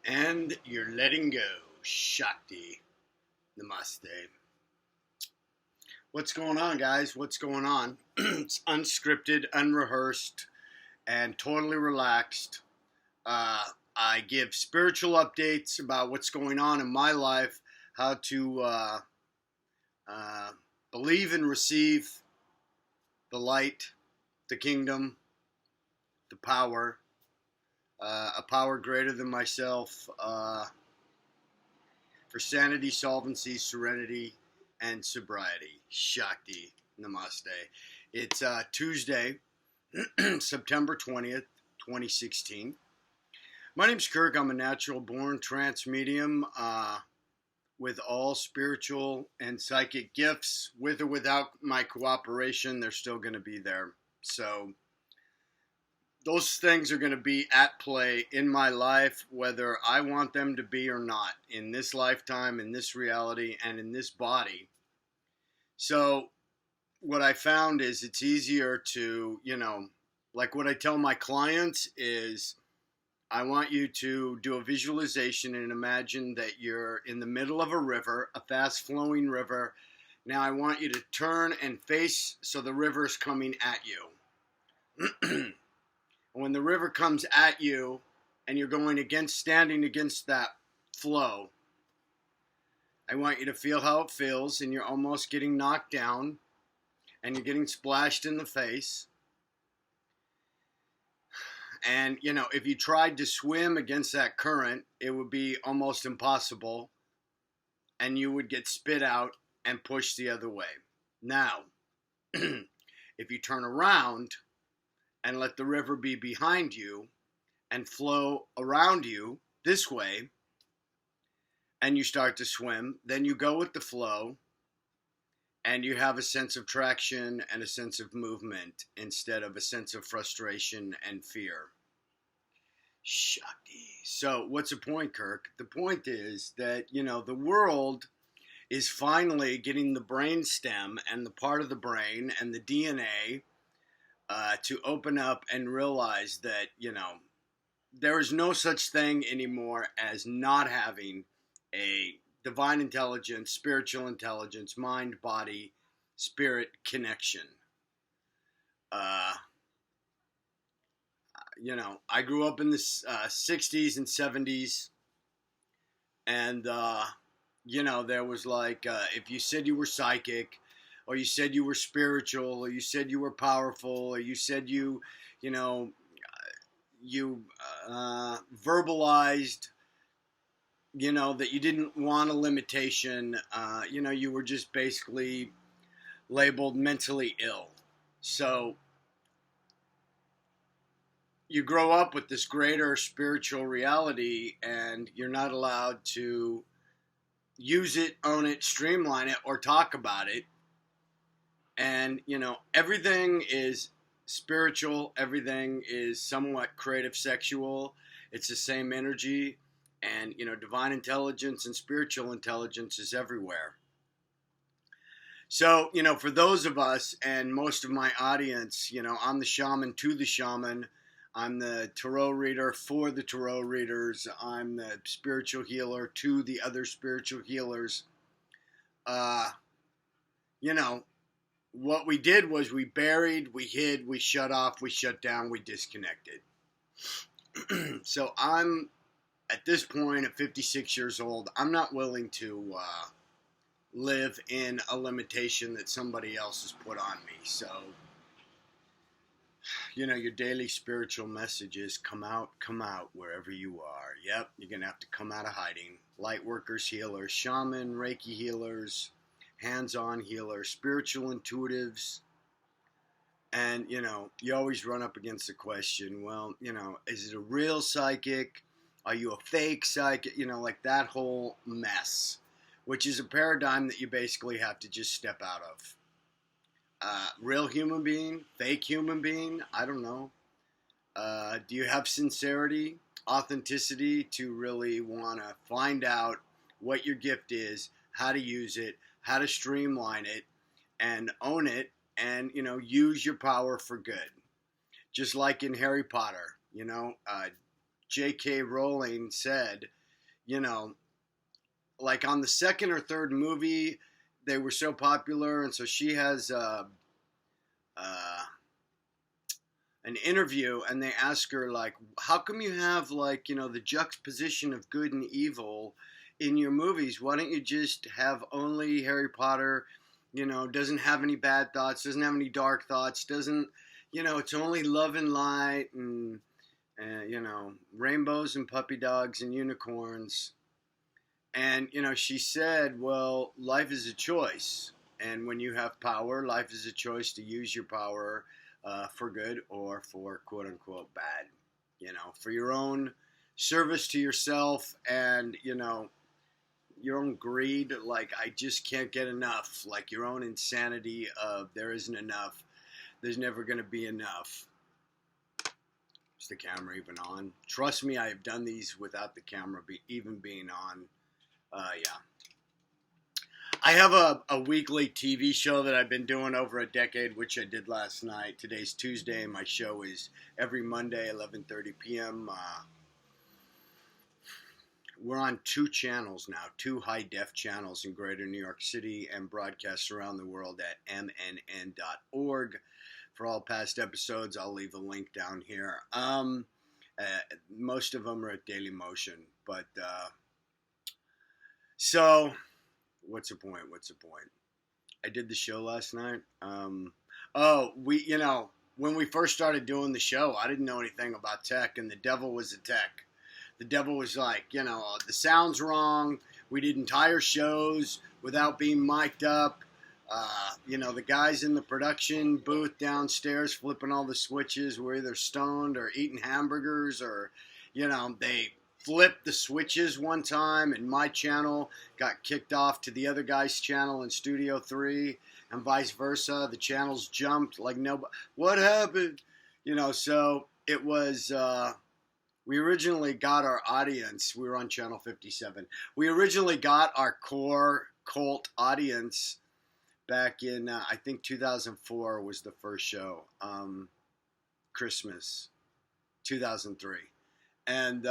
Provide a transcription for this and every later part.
And you're letting go. Shakti. Namaste. What's going on, guys? What's going on? It's unscripted, unrehearsed, and totally relaxed. I give spiritual updates about what's going on in my life, how to believe and receive the light, the kingdom, the power, a power greater than myself, for sanity, solvency, serenity, and sobriety. Shakti. Namaste. It's Tuesday, September 20th, 2016. My name's Kirk. I'm a natural born trance medium with all spiritual and psychic gifts. With or without my cooperation, they're still going to be there. So those things are going to be at play in my life, whether I want them to be or not, in this lifetime, in this reality, and in this body. So what I found is it's easier to, like what I tell my clients is I want you to do a visualization and imagine that you're in the middle of a river, a fast-flowing river. Now I want you to turn and face so the river's coming at you. When the river comes at you and you're standing against that flow, I want you to feel how it feels, and you're almost getting knocked down and you're getting splashed in the face. And, if you tried to swim against that current, it would be almost impossible, and you would get spit out and pushed the other way. Now, if you turn around and let the river be behind you and flow around you this way, and you start to swim, then you go with the flow, and you have a sense of traction and a sense of movement instead of a sense of frustration and fear. Shakti. So what's the point, Kirk? The point is that, the world is finally getting the brain stem and the part of the brain and the DNA to open up and realize that, there is no such thing anymore as not having a divine intelligence, spiritual intelligence, mind, body, spirit connection. I grew up in the 60s and 70s, and, there was like, if you said you were psychic, or you said you were spiritual, or you said you were powerful, or you said you verbalized, that you didn't want a limitation, you were just basically labeled mentally ill. So you grow up with this greater spiritual reality, and you're not allowed to use it, own it, streamline it, or talk about it. And, everything is spiritual. Everything is somewhat creative, sexual. It's the same energy. And, divine intelligence and spiritual intelligence is everywhere. So, for those of us and most of my audience, I'm the shaman to the shaman. I'm the tarot reader for the tarot readers. I'm the spiritual healer to the other spiritual healers. What we did was we buried, we hid, we shut off, we shut down, we disconnected. So I'm, at this point, at 56 years old, I'm not willing to live in a limitation that somebody else has put on me. So, your daily spiritual messages come out wherever you are. Yep, you're going to have to come out of hiding. Light workers, healers, shaman, Reiki healers, hands-on healers, spiritual intuitives. And, you always run up against the question, well, is it a real psychic? Are you a fake psychic? Like that whole mess, which is a paradigm that you basically have to just step out of. Real human being, fake human being, I don't know. Do you have sincerity, authenticity to really want to find out what your gift is, how to use it, how to streamline it, and own it, and, use your power for good. Just like in Harry Potter, J.K. Rowling said, you know, like on the second or third movie, they were so popular, and so she has an interview, and they ask her, like, how come you have, like, the juxtaposition of good and evil in your movies? Why don't you just have only Harry Potter, doesn't have any bad thoughts, doesn't have any dark thoughts, doesn't, it's only love and light and rainbows and puppy dogs and unicorns. And, she said, well, life is a choice. And when you have power, life is a choice to use your power for good or for quote unquote bad, for your own service to yourself and, your own greed. Like, I just can't get enough. Like your own insanity of there isn't enough. There's never going to be enough. Is the camera even on? Trust me, I have done these without the camera even being on. Yeah. I have a weekly TV show that I've been doing over a decade, which I did last night. Today's Tuesday, and my show is every Monday, 11:30 p.m. We're on 2 channels now, 2 high-def channels in greater New York City, and broadcasts around the world at mnn.org. For all past episodes, I'll leave a link down here. Most of them are at Daily Motion, but so what's the point? I did the show last night. When we first started doing the show, I didn't know anything about tech, and the devil was a tech. The devil was like, the sound's wrong. We did entire shows without being mic'd up. The guys in the production booth downstairs flipping all the switches were either stoned or eating hamburgers or, they flipped the switches one time and my channel got kicked off to the other guy's channel in Studio 3 and vice versa. The channels jumped like nobody. What happened? So it was, we originally got our audience. We were on channel 57. We originally got our core cult audience back in, I think 2004 was the first show. Christmas 2003. And,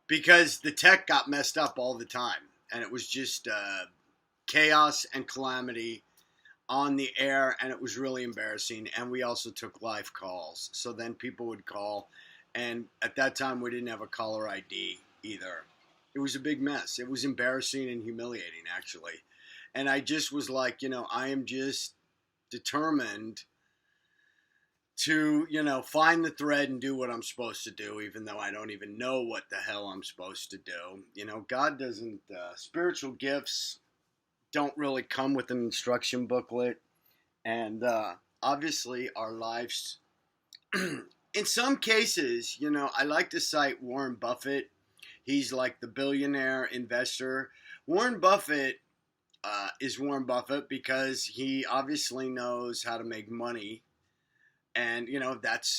because the tech got messed up all the time, and it was just chaos and calamity on the air, and it was really embarrassing. And we also took live calls, so then people would call, and at that time we didn't have a caller ID either. It was a big mess. It was embarrassing and humiliating, actually. And I just was like, I am just determined to, find the thread and do what I'm supposed to do, even though I don't even know what the hell I'm supposed to do. God doesn't, spiritual gifts don't really come with an instruction booklet. And obviously our lives, in some cases, I like to cite Warren Buffett. He's like the billionaire investor. Warren Buffett is Warren Buffett because he obviously knows how to make money. And,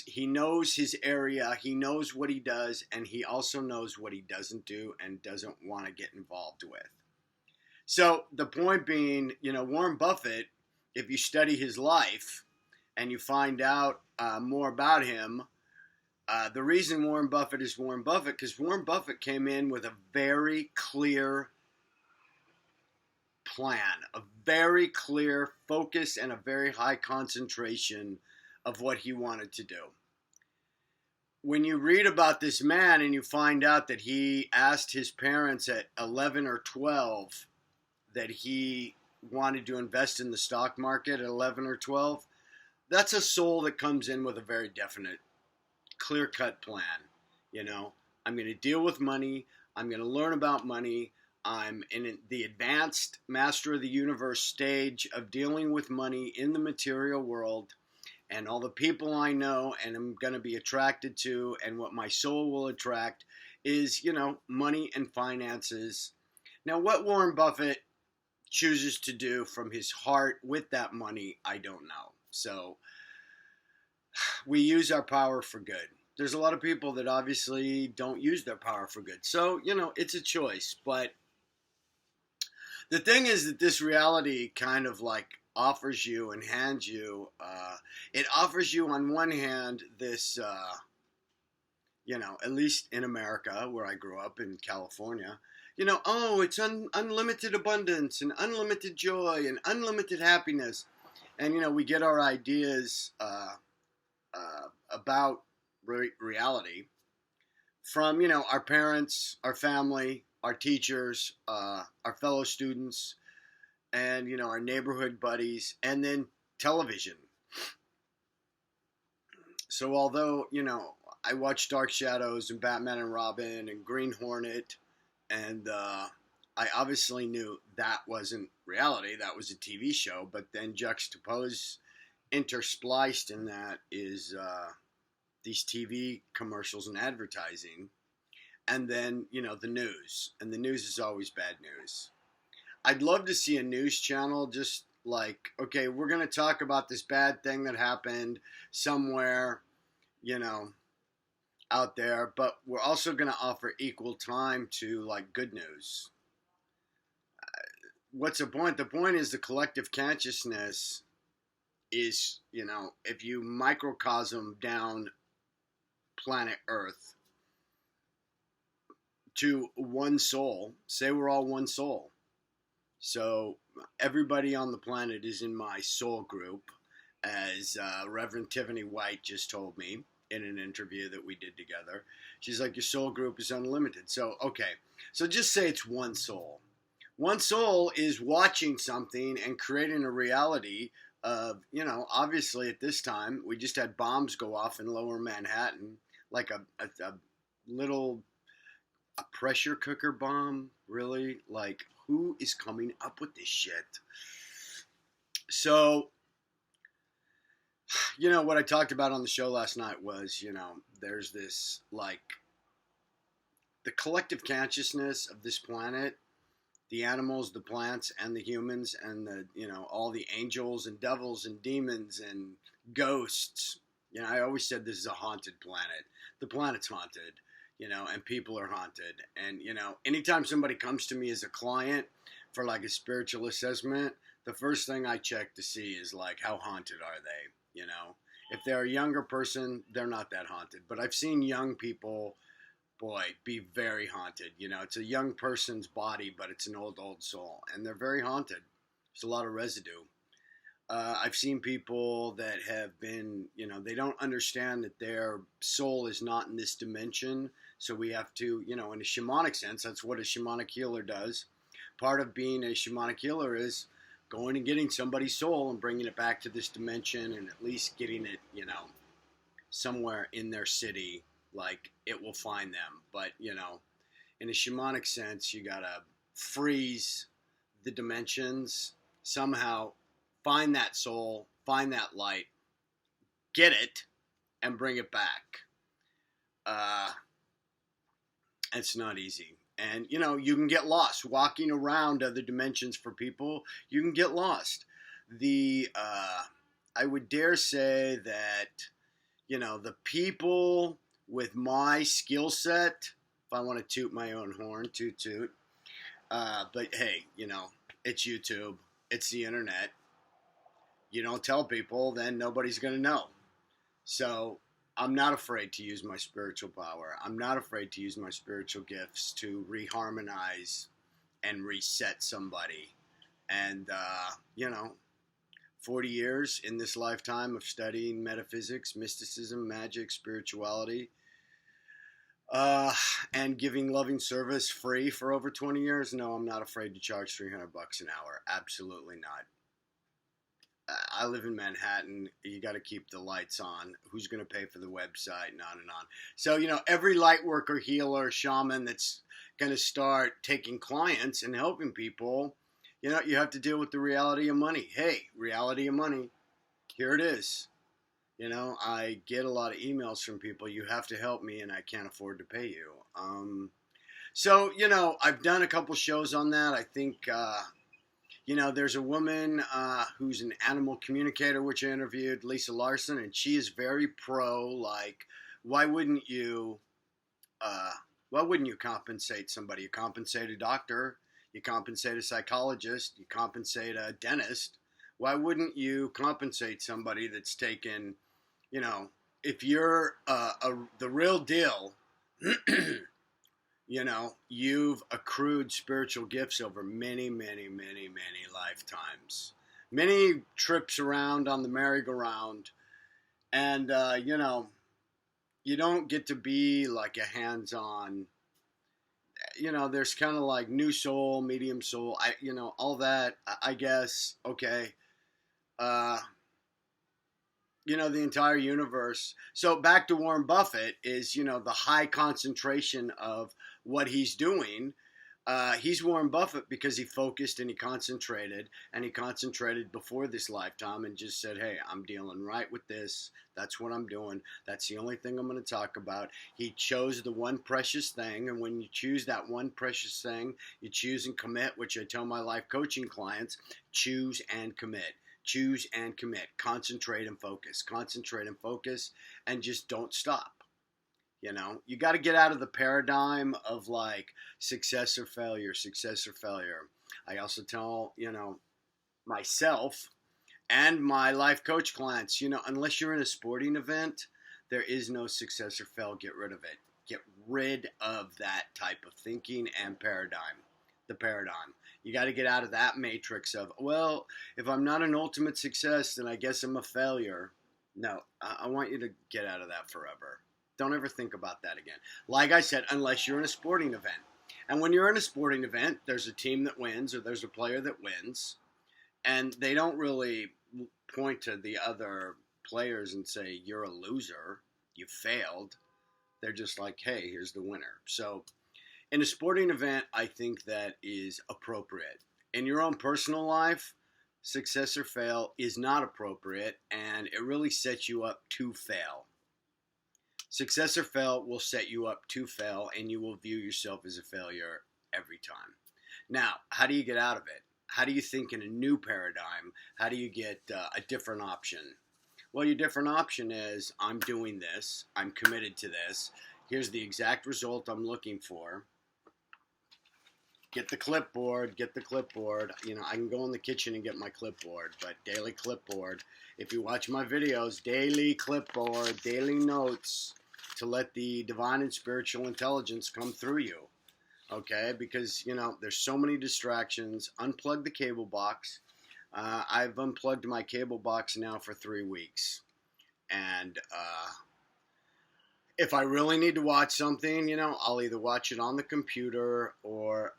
he knows his area, he knows what he does, and he also knows what he doesn't do and doesn't want to get involved with. So the point being, Warren Buffett, if you study his life and you find out more about him, the reason Warren Buffett is Warren Buffett, because Warren Buffett came in with a very clear plan, a very clear focus, and a very high concentration of what he wanted to do. When you read about this man and you find out that he asked his parents at 11 or 12 that he wanted to invest in the stock market at 11 or 12, that's a soul that comes in with a very definite, clear-cut plan. I'm going to deal with money. I'm going to learn about money. I'm in the advanced master of the universe stage of dealing with money in the material world. And all the people I know and I'm going to be attracted to and what my soul will attract is, money and finances. Now, what Warren Buffett chooses to do from his heart with that money, I don't know. So we use our power for good. There's a lot of people that obviously don't use their power for good. So, it's a choice. But the thing is that this reality kind of like offers you and hands you, it offers you on one hand this at least in America, where I grew up in California, oh, it's unlimited abundance and unlimited joy and unlimited happiness. And, we get our ideas about reality from, our parents, our family, our teachers, our fellow students, and, our neighborhood buddies, and then television. So although, I watched Dark Shadows and Batman and Robin and Green Hornet, and I obviously knew that wasn't reality. That was a TV show. But then juxtaposed, interspliced in that is these TV commercials and advertising. And then, the news. And the news is always bad news. I'd love to see a news channel just like, okay, we're going to talk about this bad thing that happened somewhere, out there, but we're also going to offer equal time to like good news. What's the point? The point is the collective consciousness is, if you microcosm down planet Earth to one soul, say we're all one soul. So everybody on the planet is in my soul group, as Reverend Tiffany White just told me in an interview that we did together. She's like, your soul group is unlimited. So, okay. So just say it's one soul. One soul is watching something and creating a reality of, obviously at this time, we just had bombs go off in lower Manhattan, like a little pressure cooker bomb, really? Like, who is coming up with this shit? So, what I talked about on the show last night was, there's this, like, the collective consciousness of this planet, the animals, the plants, and the humans, and the, all the angels and devils and demons and ghosts. I always said this is a haunted planet. The planet's haunted, and people are haunted. And, anytime somebody comes to me as a client for, like, a spiritual assessment, the first thing I check to see is, like, how haunted are they? If they're a younger person, they're not that haunted. But I've seen young people, boy, be very haunted. It's a young person's body, but it's an old soul. And they're very haunted. There's a lot of residue. I've seen people that have been, they don't understand that their soul is not in this dimension. So we have to, in a shamanic sense, that's what a shamanic healer does. Part of being a shamanic healer is going and getting somebody's soul and bringing it back to this dimension and at least getting it, somewhere in their city, like it will find them. But, in a shamanic sense, you got to freeze the dimensions, somehow find that soul, find that light, get it, and bring it back. It's not easy. And, you can get lost walking around other dimensions for people. You can get lost. I would dare say that, the people with my skill set, if I want to toot my own horn, toot. But hey, it's YouTube. It's the internet. You don't tell people, then nobody's going to know. So I'm not afraid to use my spiritual power. I'm not afraid to use my spiritual gifts to reharmonize and reset somebody. And, 40 years in this lifetime of studying metaphysics, mysticism, magic, spirituality, and giving loving service free for over 20 years. No, I'm not afraid to charge $300 an hour. Absolutely not. I live in Manhattan. You got to keep the lights on. Who's going to pay for the website? And on and on. So, every light worker, healer, shaman that's going to start taking clients and helping people, you have to deal with the reality of money. Hey, reality of money. Here it is. I get a lot of emails from people. You have to help me and I can't afford to pay you. So, I've done a couple shows on that. I think, there's a woman who's an animal communicator, which I interviewed, Lisa Larson, and she is very pro, like, why wouldn't you compensate somebody? You compensate a doctor, you compensate a psychologist, you compensate a dentist. Why wouldn't you compensate somebody that's taken, if you're the real deal, you know, you've accrued spiritual gifts over many, many, many, many lifetimes, many trips around on the merry-go-round, and you know, you don't get to be like a hands-on. You know, there's kind of like new soul, medium soul. You know, all that. I guess. Okay. Uh, you know, the entire universe. So back to Warren Buffett is, you know, the high concentration of what he's doing. He's Warren Buffett because he focused and he concentrated before this lifetime and just said, hey, I'm dealing right with this. That's what I'm doing. That's the only thing I'm going to talk about. He chose the one precious thing. And when you choose that one precious thing, you choose and commit, which I tell my life coaching clients, choose and commit. Choose and commit. Concentrate and focus. Concentrate and focus, and just don't stop. You know, you got to get out of the paradigm of like success or failure, success or failure. I also tell, you know, myself and my life coach clients, you know, unless you're in a sporting event, there is no success or fail. Get rid of it. Get rid of that type of thinking and paradigm. The paradigm. You got to get out of that matrix of, well, if I'm not an ultimate success, then I guess I'm a failure. No, I want you to get out of that forever. Don't ever think about that again. Like I said, unless you're in a sporting event. And when you're in a sporting event, there's a team that wins or there's a player that wins. And they don't really point to the other players and say, you're a loser. You failed. They're just like, hey, here's the winner. So in a sporting event, I think that is appropriate. In your own personal life, success or fail is not appropriate. And it really sets you up to fail. Success or fail will set you up to fail, and you will view yourself as a failure every time. Now, how do you get out of it? How do you think in a new paradigm? How do you get a different option? Well, your different option is, I'm doing this. I'm committed to this. Here's the exact result I'm looking for. Get the clipboard. Get the clipboard. You know, I can go in the kitchen and get my clipboard, but daily clipboard. If you watch my videos, daily clipboard, daily notes, to let the divine and spiritual intelligence come through you, okay? Because, you know, there's so many distractions. Unplug the cable box. I've unplugged my cable box now for 3 weeks. And if I really need to watch something, you know, I'll either watch it on the computer or,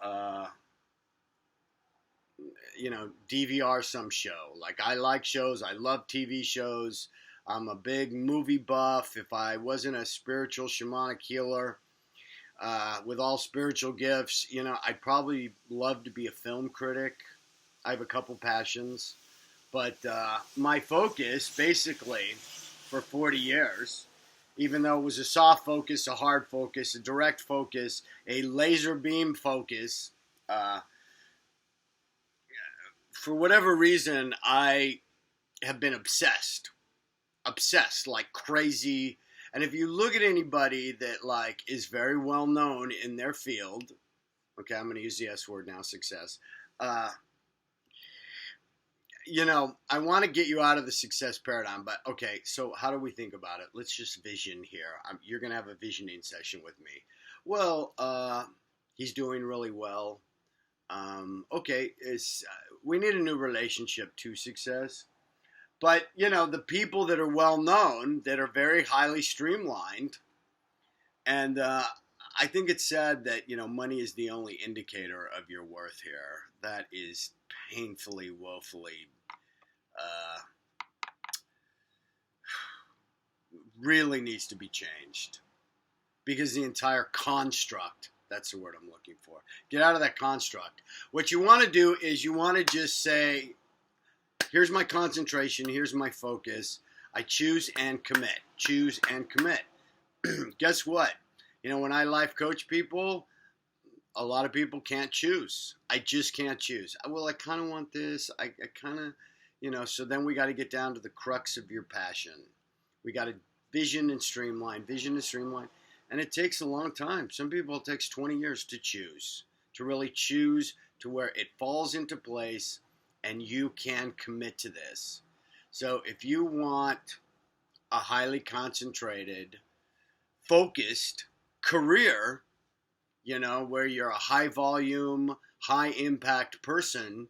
you know, DVR some show. Like, I like shows. I love TV shows. I'm a big movie buff. If I wasn't a spiritual shamanic healer with all spiritual gifts, you know, I'd probably love to be a film critic. I have a couple passions. But my focus, basically, for 40 years, even though it was a soft focus, a hard focus, a direct focus, a laser beam focus, for whatever reason, I have been obsessed like crazy. And if you look at anybody that like is very well known in their field, okay, I'm going to use the S word now, success. You know, I want to get you out of the success paradigm, but okay, so how do we think about it? Let's just vision here. You're going to have a visioning session with me. Well, he's doing really well. Okay, we need a new relationship to success. But, you know, the people that are well known, that are very highly streamlined, and I think it's sad that, you know, money is the only indicator of your worth here. That is painfully, woefully, really needs to be changed. Because the entire construct, that's the word I'm looking for. Get out of that construct. What you want to do is you want to just say, here's my concentration. Here's my focus. I choose and commit. Choose and commit. Guess what? You know, when I life coach people, a lot of people can't choose. I just can't choose. Well, I kind of want this. I kind of, you know, so then we got to get down to the crux of your passion. We got to vision and streamline. And it takes a long time. Some people, it takes 20 years to choose, to really choose to where it falls into place and you can commit to this. So if you want a highly concentrated, focused career, where you're a high volume, high impact person,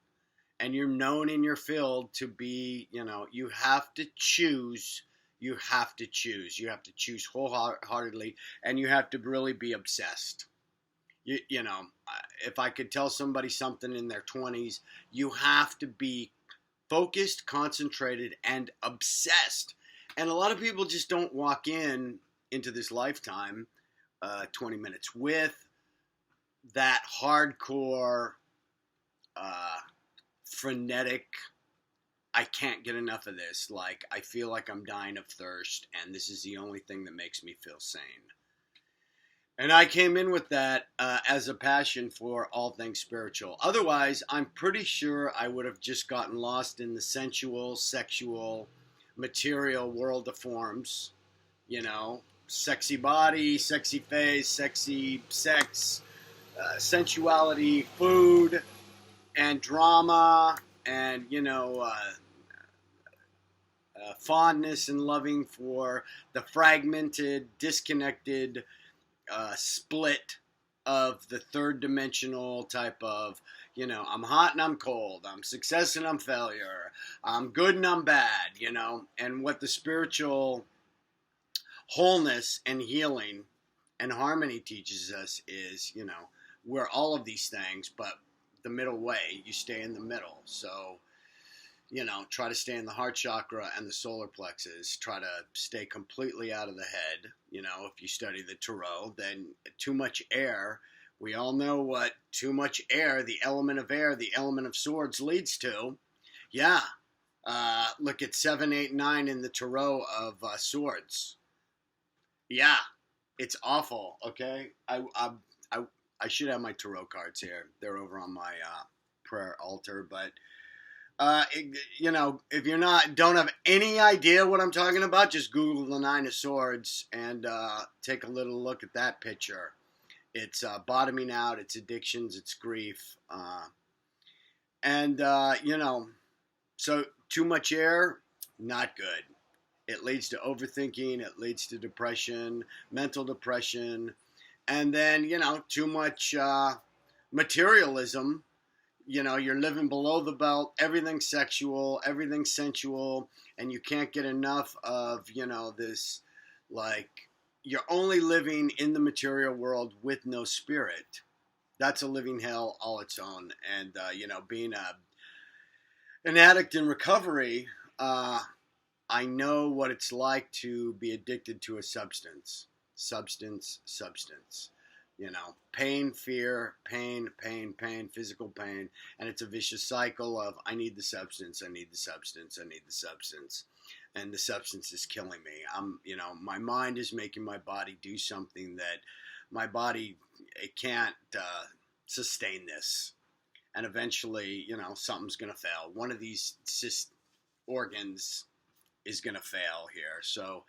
and you're known in your field to be, you have to choose. You have to choose. You have to choose wholeheartedly, and you have to really be obsessed. If I could tell somebody something in their 20s, you have to be focused, concentrated, and obsessed. And a lot of people just don't walk into this lifetime 20 minutes with that hardcore, frenetic, I can't get enough of this. Like, I feel like I'm dying of thirst, and this is the only thing that makes me feel sane. And I came in with that as a passion for all things spiritual. Otherwise, I'm pretty sure I would have just gotten lost in the sensual, sexual, material world of forms. Sexy body, sexy face, sexy sex, sensuality, food, and drama, and, fondness and loving for the fragmented, disconnected, split of the third dimensional type of, I'm hot and I'm cold, I'm success and I'm failure, I'm good and I'm bad, and what the spiritual wholeness and healing and harmony teaches us is, we're all of these things, but the middle way, you stay in the middle. So, try to stay in the heart chakra and the solar plexus. Try to stay completely out of the head. If you study the tarot, then too much air. We all know what too much air, the element of air, the element of swords leads to. Yeah. Look at 7, 8, 9 in the tarot of swords. Yeah. It's awful. Okay. I should have my tarot cards here. They're over on my prayer altar, but if you're don't have any idea what I'm talking about, just Google the 9 of Swords and take a little look at that picture. It's bottoming out, it's addictions, it's grief, so too much air, not good. It leads to overthinking, it leads to depression, mental depression, and then too much materialism. You're living below the belt, everything's sexual, everything's sensual, and you can't get enough of, this, like, you're only living in the material world with no spirit. That's a living hell all its own. And, being an addict in recovery, I know what it's like to be addicted to a substance. Pain, fear, pain, physical pain. And it's a vicious cycle of, I need the substance. And the substance is killing me. My mind is making my body do something that my body, it can't sustain this. And eventually, something's going to fail. One of these organs is going to fail here. So,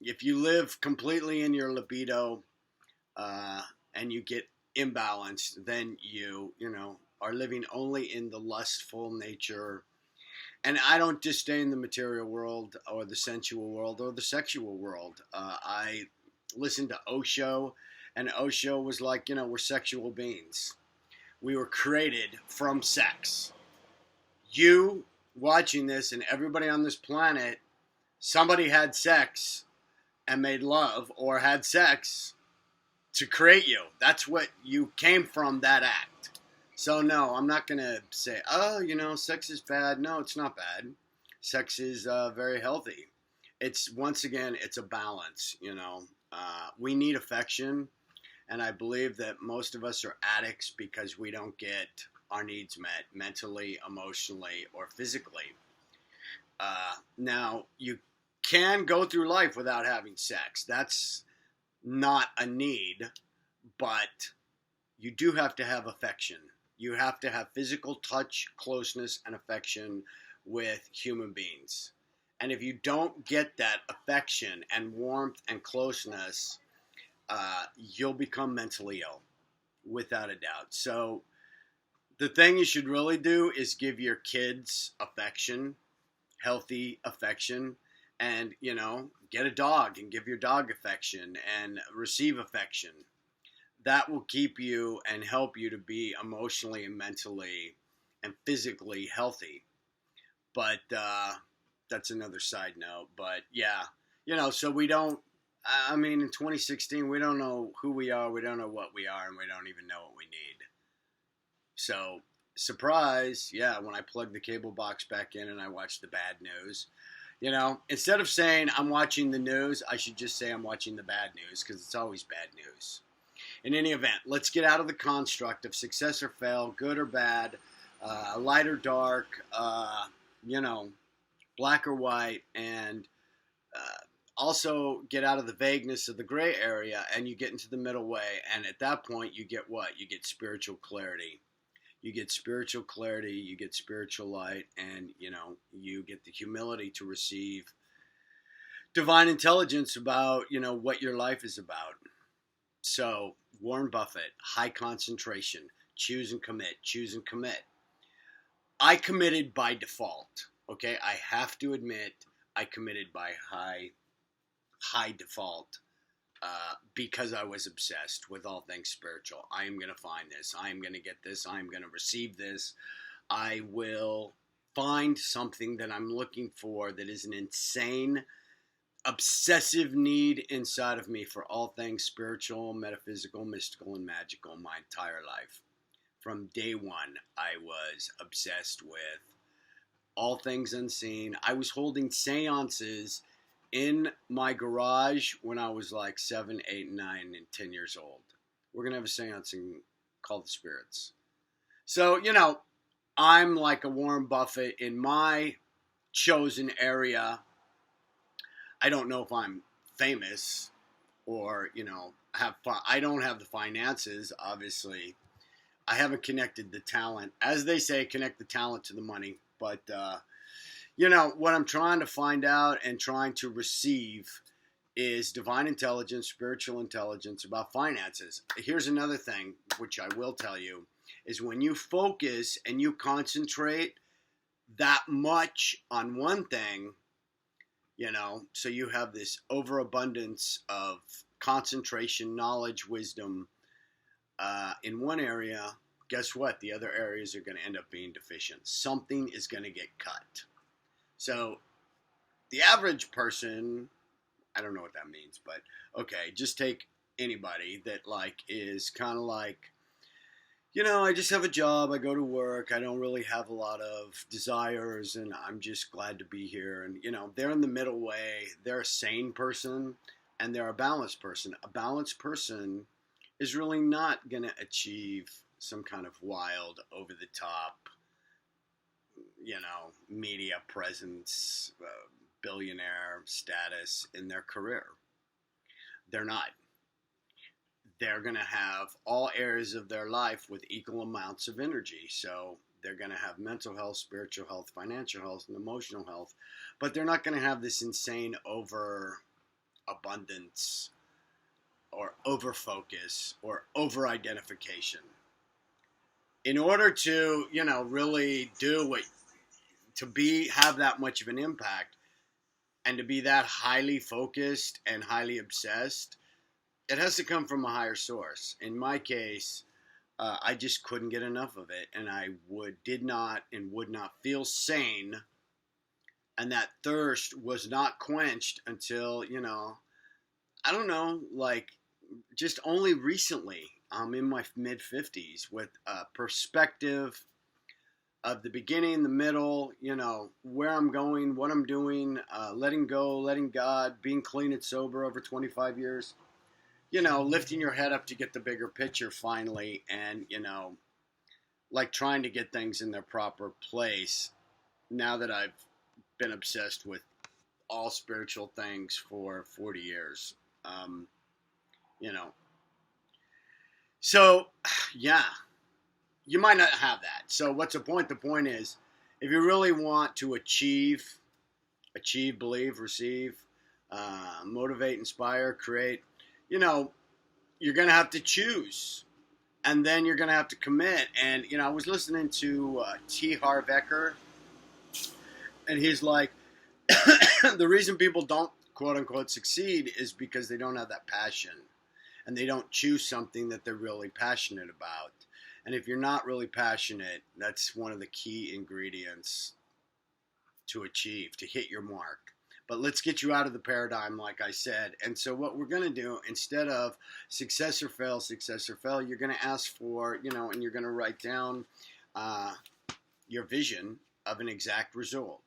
if you live completely in your libido, and you get imbalanced, then you are living only in the lustful nature. And I don't just stay in the material world or the sensual world or the sexual world. I listened to Osho, and Osho was like, we're sexual beings. We were created from sex. You watching this and everybody on this planet, somebody had sex and made love or had sex to create you. That's what you came from, that act. So no, I'm not going to say, sex is bad. No, it's not bad. Sex is very healthy. It's, once again, it's a balance, we need affection. And I believe that most of us are addicts because we don't get our needs met mentally, emotionally, or physically. Now, you can go through life without having sex. That's not a need, but you do have to have affection. You have to have physical touch, closeness, and affection with human beings. And if you don't get that affection and warmth and closeness, you'll become mentally ill, without a doubt. So the thing you should really do is give your kids affection, healthy affection, and, get a dog and give your dog affection and receive affection. That will keep you and help you to be emotionally and mentally and physically healthy. But that's another side note. But yeah, so we don't, in 2016, we don't know who we are, we don't know what we are, and we don't even know what we need. So, surprise, yeah, when I plug the cable box back in and I watch the bad news, instead of saying I'm watching the news, I should just say I'm watching the bad news, because it's always bad news. In any event, let's get out of the construct of success or fail, good or bad, light or dark, black or white, and also get out of the vagueness of the gray area, and you get into the middle way. And at that point, you get what? You get spiritual clarity. You get spiritual clarity, you get spiritual light, and, you get the humility to receive divine intelligence about, what your life is about. So, Warren Buffett, high concentration, choose and commit, choose and commit. I committed by default, okay? I have to admit, I committed by high default. Because I was obsessed with all things spiritual. I am going to find this. I am going to get this. I am going to receive this. I will find something that I'm looking for that is an insane, obsessive need inside of me for all things spiritual, metaphysical, mystical, and magical my entire life. From day one, I was obsessed with all things unseen. I was holding seances in my garage when I was like 7, 8, 9, and 10 years old. We're going to have a seance and call the spirits. So, I'm like a Warren Buffett in my chosen area. I don't know if I'm famous or, I don't have the finances, obviously. I haven't connected the talent. As they say, connect the talent to the money. But, what I'm trying to find out and trying to receive is divine intelligence, spiritual intelligence about finances. Here's another thing, which I will tell you, is when you focus and you concentrate that much on one thing, so you have this overabundance of concentration, knowledge, wisdom in one area, guess what? The other areas are going to end up being deficient. Something is going to get cut. So the average person, I don't know what that means, but okay, just take anybody that is kind of like, I just have a job, I go to work, I don't really have a lot of desires, and I'm just glad to be here. And, they're in the middle way. They're a sane person, and they're a balanced person. A balanced person is really not going to achieve some kind of wild, over-the-top, media presence, billionaire status in their career. They're not. They're going to have all areas of their life with equal amounts of energy. So they're going to have mental health, spiritual health, financial health, and emotional health. But they're not going to have this insane overabundance or overfocus or over-identification. In order to, really do have that much of an impact and to be that highly focused and highly obsessed, it has to come from a higher source. In my case, I just couldn't get enough of it, and I would not feel sane, and that thirst was not quenched until, I don't know, just only recently. I'm in my mid-50s with a perspective of the beginning, the middle, where I'm going, what I'm doing, letting go, letting God, being clean and sober over 25 years, lifting your head up to get the bigger picture finally, and, trying to get things in their proper place now that I've been obsessed with all spiritual things for 40 years. So, yeah. You might not have that. So what's the point? The point is, if you really want to achieve, believe, receive, motivate, inspire, create, you're going to have to choose. And then you're going to have to commit. And, I was listening to T. Harv Eker, and he's like, the reason people don't quote unquote succeed is because they don't have that passion and they don't choose something that they're really passionate about. And if you're not really passionate, that's one of the key ingredients to achieve, to hit your mark. But let's get you out of the paradigm, like I said. And so what we're going to do, instead of success or fail, you're going to ask for, and you're going to write down your vision of an exact result.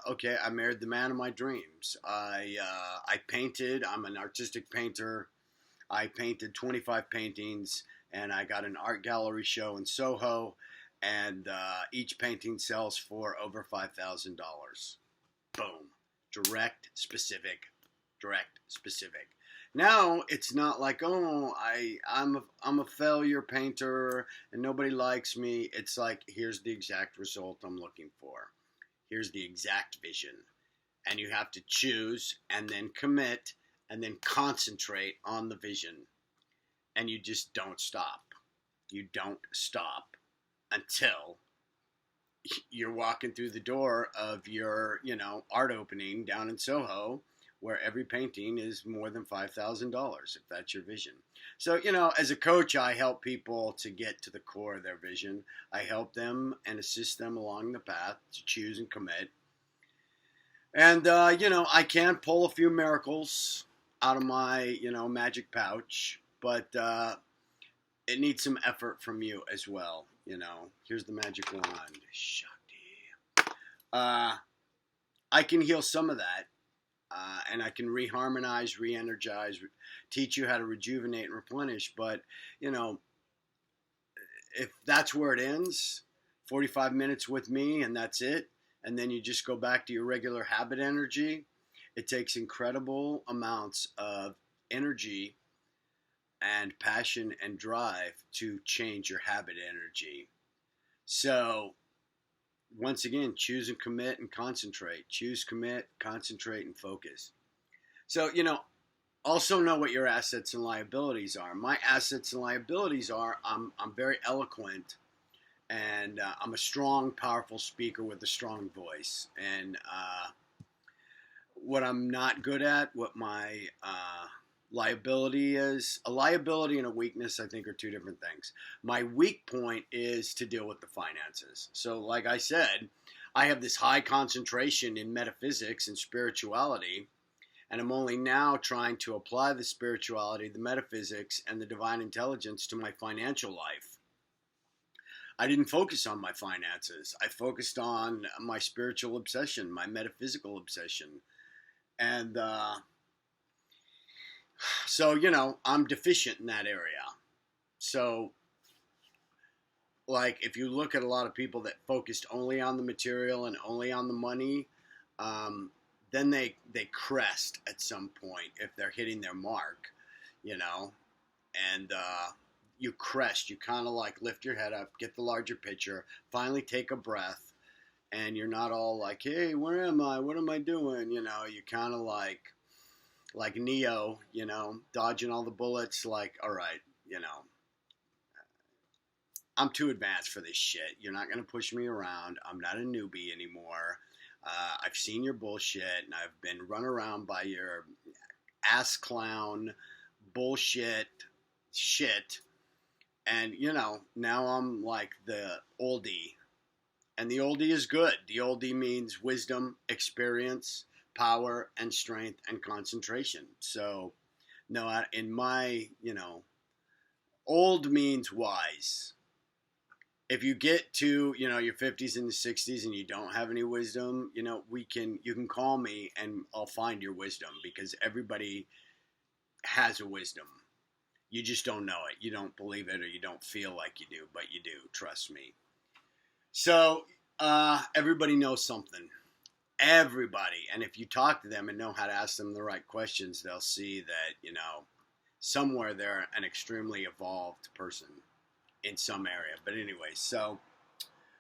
Okay, I married the man of my dreams. I painted. I'm an artistic painter. I painted 25 paintings, and I got an art gallery show in Soho, and each painting sells for over $5,000. Boom. Direct, specific. Now it's not like, oh, I'm a failure painter and nobody likes me. It's like, here's the exact result I'm looking for. Here's the exact vision. And you have to choose and then commit and then concentrate on the vision. And you just don't stop. You don't stop until you're walking through the door of your, art opening down in Soho, where every painting is more than $5,000, if that's your vision. So, as a coach, I help people to get to the core of their vision. I help them and assist them along the path to choose and commit. And, I can pull a few miracles out of my, magic pouch, but it needs some effort from you as well. Here's the magic wand. Shakti. I can heal some of that. And I can reharmonize, re-energize, teach you how to rejuvenate and replenish. But, if that's where it ends, 45 minutes with me and that's it, and then you just go back to your regular habit energy, it takes incredible amounts of energy and passion and drive to change your habit energy. So, once again, choose and commit and concentrate. Choose, commit, concentrate, and focus. So, also know what your assets and liabilities are. My assets and liabilities are I'm very eloquent, and I'm a strong, powerful speaker with a strong voice. And what I'm not good at, what my liability is, a liability and a weakness, I think, are two different things. My weak point is to deal with the finances. So like I said, I have this high concentration in metaphysics and spirituality, and I'm only now trying to apply the spirituality, the metaphysics, and the divine intelligence to my financial life. I didn't focus on my finances. I focused on my spiritual obsession, my metaphysical obsession. And so, I'm deficient in that area. So, like, if you look at a lot of people that focused only on the material and only on the money, then they crest at some point if they're hitting their mark, and you crest. You kind of like lift your head up, get the larger picture, finally take a breath, and you're not all like, hey, where am I? What am I doing? You kind of like Neo, dodging all the bullets, like, all right, I'm too advanced for this shit. You're not going to push me around. I'm not a newbie anymore. I've seen your bullshit, and I've been run around by your ass clown bullshit shit. And, now I'm like the oldie. And the oldie is good. The oldie means wisdom, experience, power, and strength, and concentration. So, no, in my, old means wise. If you get to, your 50s and 60s and you don't have any wisdom, you can call me and I'll find your wisdom, because everybody has a wisdom. You just don't know it. You don't believe it, or you don't feel like you do, but you do. Trust me. So, everybody knows something. Everybody. And if you talk to them and know how to ask them the right questions, they'll see that, somewhere they're an extremely evolved person in some area. But anyway, so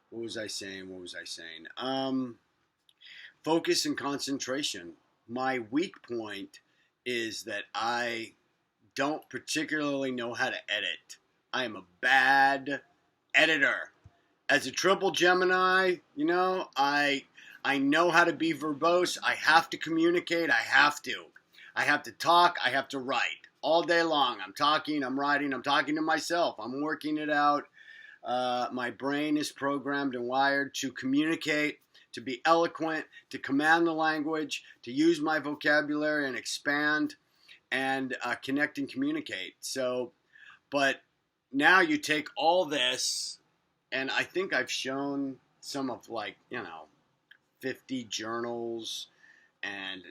what was I saying? Focus and concentration. My weak point is that I don't particularly know how to edit. I am a bad editor. As a triple Gemini, I know how to be verbose. I have to communicate. I have to talk. I have to write all day long. I'm talking, I'm writing, I'm talking to myself. I'm working it out. My brain is programmed and wired to communicate, to be eloquent, to command the language, to use my vocabulary and expand and connect and communicate. So, but now you take all this, and I think I've shown some of 50 journals and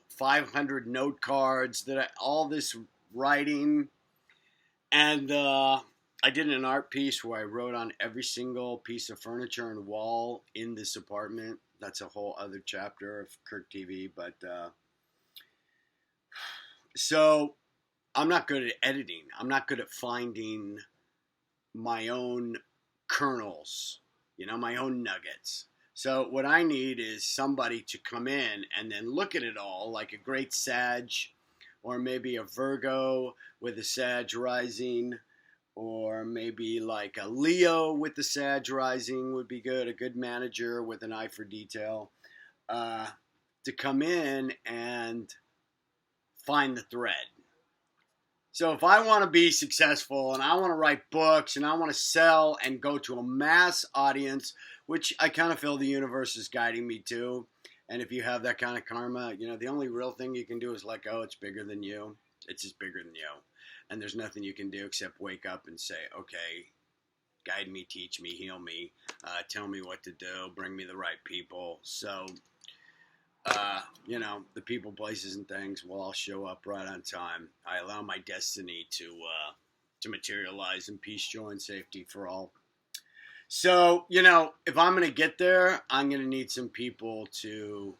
500 note cards all this writing, and I did an art piece where I wrote on every single piece of furniture and wall in this apartment. That's a whole other chapter of Kirk TV, but so I'm not good at editing. I'm not good at finding my own kernels, my own nuggets. So what I need is somebody to come in and then look at it all, like a great Sag, or maybe a Virgo with a Sag rising, or maybe like a Leo with the Sag rising would be good. A good manager with an eye for detail, to come in and find the thread. So if I want to be successful and I want to write books and I want to sell and go to a mass audience, which I kind of feel the universe is guiding me to, and if you have that kind of karma, the only real thing you can do is let go. It's bigger than you. It's just bigger than you. And there's nothing you can do except wake up and say, okay, guide me, teach me, heal me, tell me what to do, bring me the right people. So, the people, places, and things will all show up right on time. I allow my destiny to materialize in peace, joy, and safety for all. So, if I'm going to get there, I'm going to need some people to,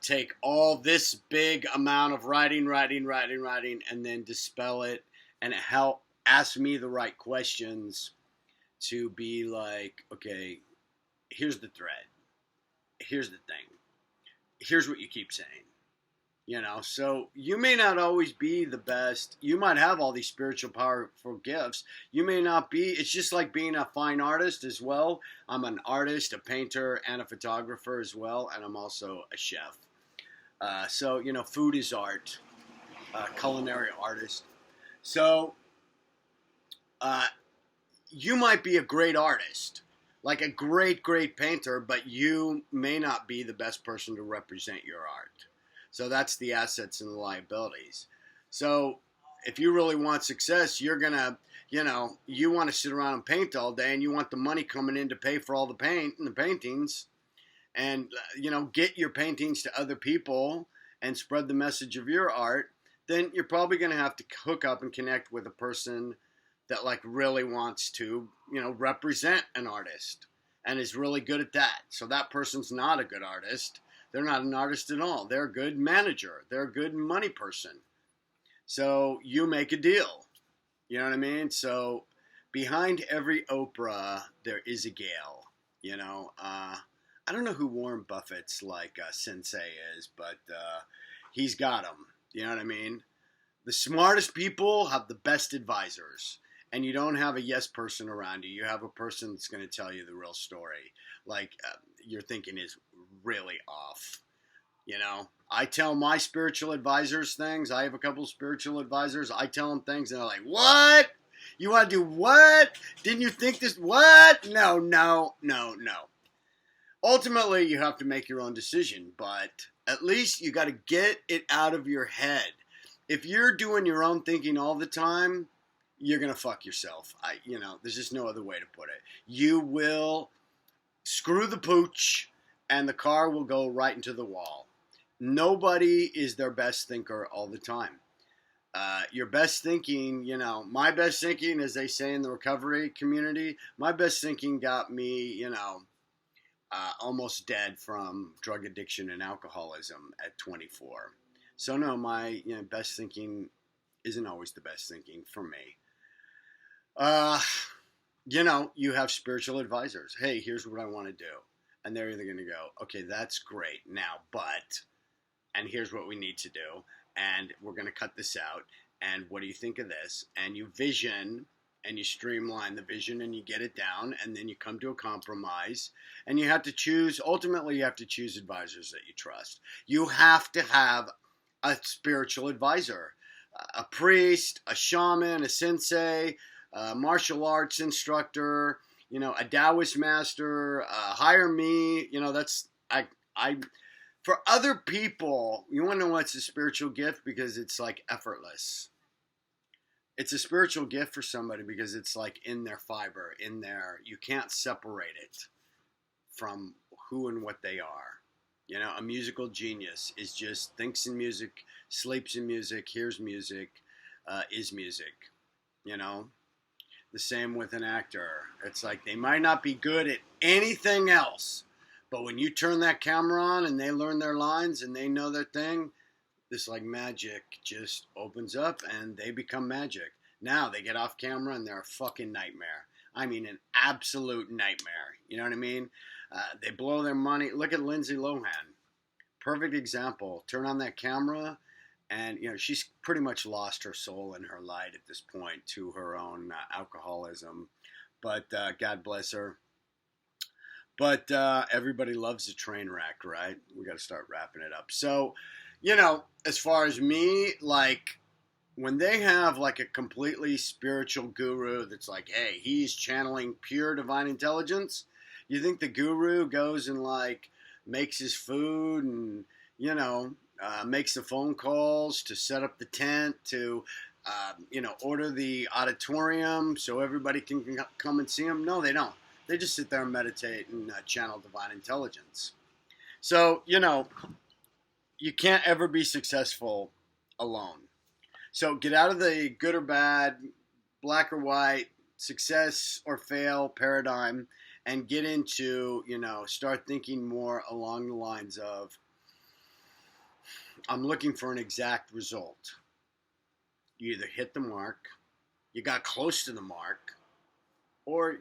take all this big amount of writing, and then dispel it and help ask me the right questions to be like, okay, here's the thread. Here's the thing. Here's what you keep saying. So you may not always be the best. You might have all these spiritual powerful gifts. You may not be. It's just like being a fine artist as well. I'm an artist, a painter, and a photographer as well. And I'm also a chef. So, food is art, culinary artist. So you might be a great artist, like a great, great painter, but you may not be the best person to represent your art. So that's the assets and the liabilities. So if you really want success, you're going to, you want to sit around and paint all day and you want the money coming in to pay for all the paint and the paintings and, get your paintings to other people and spread the message of your art, then you're probably going to have to hook up and connect with a person that really wants to, represent an artist and is really good at that. So that person's not a good artist. They're not an artist at all. They're a good manager. They're a good money person. So you make a deal. You know what I mean? So behind every Oprah, there is a Gail. I don't know who Warren Buffett's sensei is, but he's got them. You know what I mean? The smartest people have the best advisors. And you don't have a yes person around you. You have a person that's going to tell you the real story. Your thinking is really off. I tell my spiritual advisors things. I have a couple of spiritual advisors. I tell them things and they're like, what? You want to do what? Didn't you think this? What? No. Ultimately, you have to make your own decision, but at least you got to get it out of your head. If you're doing your own thinking all the time, you're going to fuck yourself. There's just no other way to put it. You will screw the pooch and the car will go right into the wall. Nobody is their best thinker all the time. Your best thinking, my best thinking, as they say in the recovery community, my best thinking got me, almost dead from drug addiction and alcoholism at 24. So no, my best thinking isn't always the best thinking for me. You have spiritual advisors. Hey, here's what I want to do. And they're either going to go, okay, that's great now, and here's what we need to do. And we're going to cut this out. And what do you think of this? And you vision and you streamline the vision and you get it down, and then you come to a compromise, and you have to choose. Ultimately, you have to choose advisors that you trust. You have to have a spiritual advisor, a priest, a shaman, a sensei, a martial arts instructor, a Taoist master. Hire me. That's I. For other people, you want to know what's a spiritual gift? Because it's like effortless. It's a spiritual gift for somebody because it's like in their fiber, in there. You can't separate it from who and what they are. A musical genius is just thinks in music, sleeps in music, hears music, is music. The same with an actor. It's like they might not be good at anything else, but when you turn that camera on and they learn their lines and they know their thing, this like magic just opens up and they become magic. Now they get off camera and they're a fucking nightmare. I mean, an absolute nightmare. You know what I mean? They blow their money. Look at Lindsay Lohan. Perfect example. Turn on that camera and, she's pretty much lost her soul and her light at this point to her own alcoholism. But God bless her. But everybody loves a train wreck, right? We got to start wrapping it up. So, as far as me, like when they have like a completely spiritual guru that's like, hey, he's channeling pure divine intelligence. You think the guru goes and like makes his food and, makes the phone calls to set up the tent, to, order the auditorium so everybody can come and see him? No, they don't. They just sit there and meditate and channel divine intelligence. So, you can't ever be successful alone. So get out of the good or bad, black or white, success or fail paradigm and get into, start thinking more along the lines of, I'm looking for an exact result. You either hit the mark, you got close to the mark, or,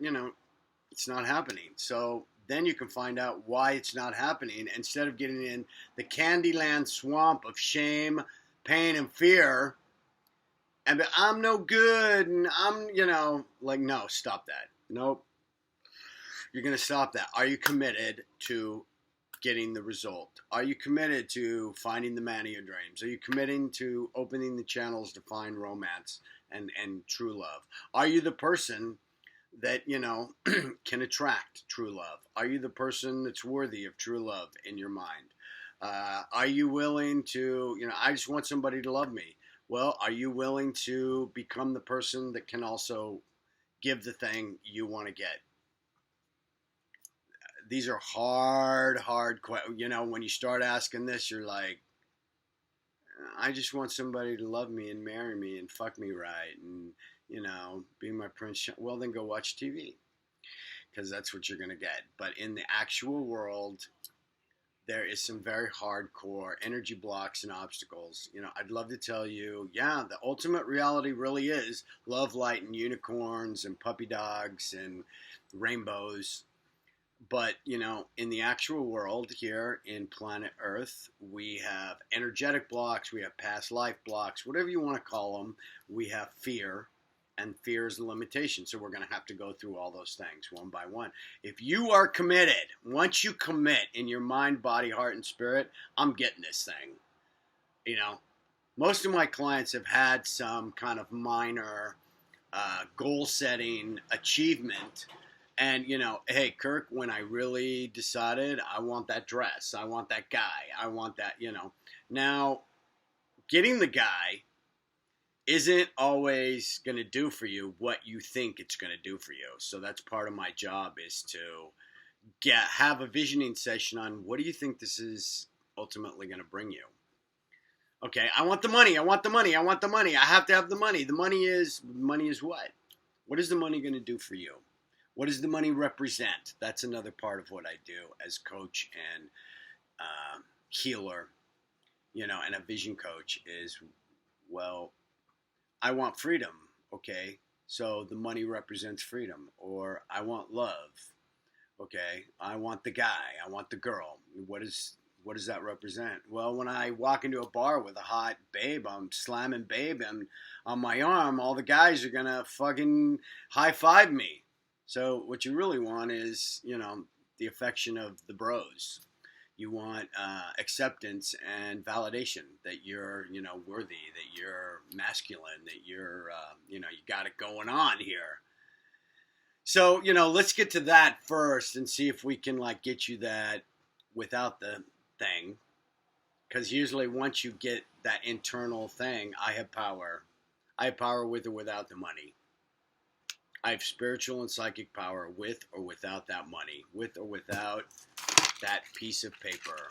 it's not happening. So then you can find out why it's not happening instead of getting in the Candyland swamp of shame, pain, and fear. And I'm no good. And I'm, no, stop that. Nope. You're going to stop that. Are you committed to getting the result? Are you committed to finding the man of your dreams? Are you committing to opening the channels to find romance and true love? Are you the person that, can attract true love? Are you the person that's worthy of true love in your mind? Are you willing to, I just want somebody to love me. Well, are you willing to become the person that can also give the thing you want to get? These are hard questions. When you start asking this, you're like, I just want somebody to love me and marry me and fuck me right and, be my prince. Well, then go watch TV because that's what you're going to get. But in the actual world, there is some very hardcore energy blocks and obstacles. I'd love to tell you, the ultimate reality really is love, light, and unicorns and puppy dogs and rainbows. But, in the actual world here in planet Earth, we have energetic blocks, we have past life blocks, whatever you want to call them. We have fear. And fear is the limitation. So we're going to have to go through all those things one by one. If you are committed, once you commit in your mind, body, heart, and spirit, I'm getting this thing. Most of my clients have had some kind of minor goal-setting achievement. And, hey, Kirk, when I really decided I want that dress, I want that guy, I want that, Now, getting the guy isn't always going to do for you what you think it's going to do for you. So that's part of my job is to have a visioning session on what do you think this is ultimately going to bring you. Okay, I want the money. I want the money. I want the money. I have to have the money. The money is what? What is the money going to do for you? What does the money represent? That's another part of what I do as coach and healer, and a vision coach is, well, I want freedom. Okay, so the money represents freedom. Or I want love. Okay, I want the guy. I want the girl. What is what does that represent? Well, when I walk into a bar with a hot babe, I'm slamming babe and on my arm, all the guys are going to fucking high five me. So what you really want is, the affection of the bros. You want acceptance and validation that you're, worthy, that you're masculine, that you're, you got it going on here. So, let's get to that first and see if we can get you that without the thing. Because usually once you get that internal thing, I have power. I have power with or without the money. I have spiritual and psychic power with or without that money, with or without that piece of paper.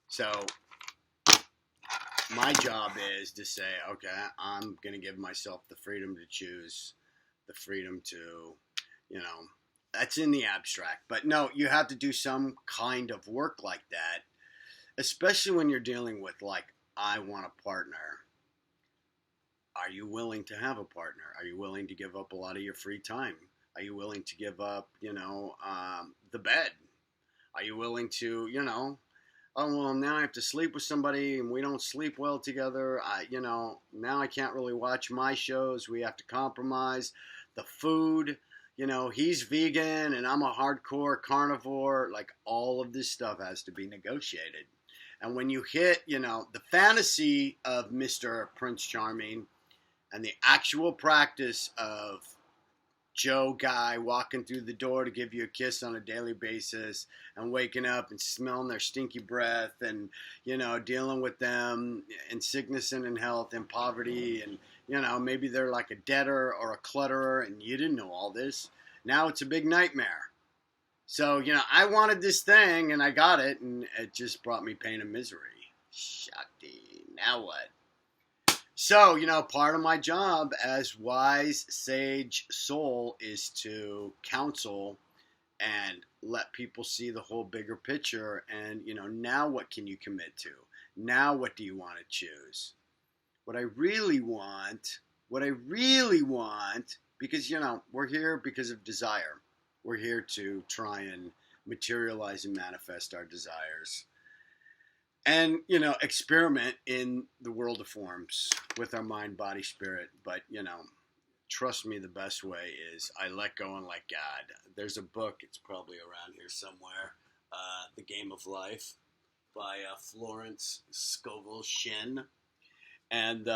So my job is to say, okay, I'm going to give myself the freedom to choose, the freedom to, that's in the abstract. But no, you have to do some kind of work like that, especially when you're dealing with I want a partner. Are you willing to have a partner? Are you willing to give up a lot of your free time? Are you willing to give up, the bed? Are you willing to, oh, well, now I have to sleep with somebody and we don't sleep well together. Now I can't really watch my shows. We have to compromise. The food, he's vegan and I'm a hardcore carnivore. All of this stuff has to be negotiated. And when you hit, the fantasy of Mr. Prince Charming and the actual practice of Joe guy walking through the door to give you a kiss on a daily basis and waking up and smelling their stinky breath and, dealing with them in sickness and in health and poverty and, maybe they're like a debtor or a clutterer and you didn't know all this. Now it's a big nightmare. So, I wanted this thing and I got it and it just brought me pain and misery. Shakti. Now what? So, part of my job as wise, sage soul is to counsel and let people see the whole bigger picture. And, now what can you commit to? Now what do you want to choose? What I really want, because, we're here because of desire. We're here to try and materialize and manifest our desires. And, experiment in the world of forms with our mind, body, spirit. But, trust me, the best way is I let go and let God. There's a book, it's probably around here somewhere, The Game of Life by Florence Scovel Shinn. And,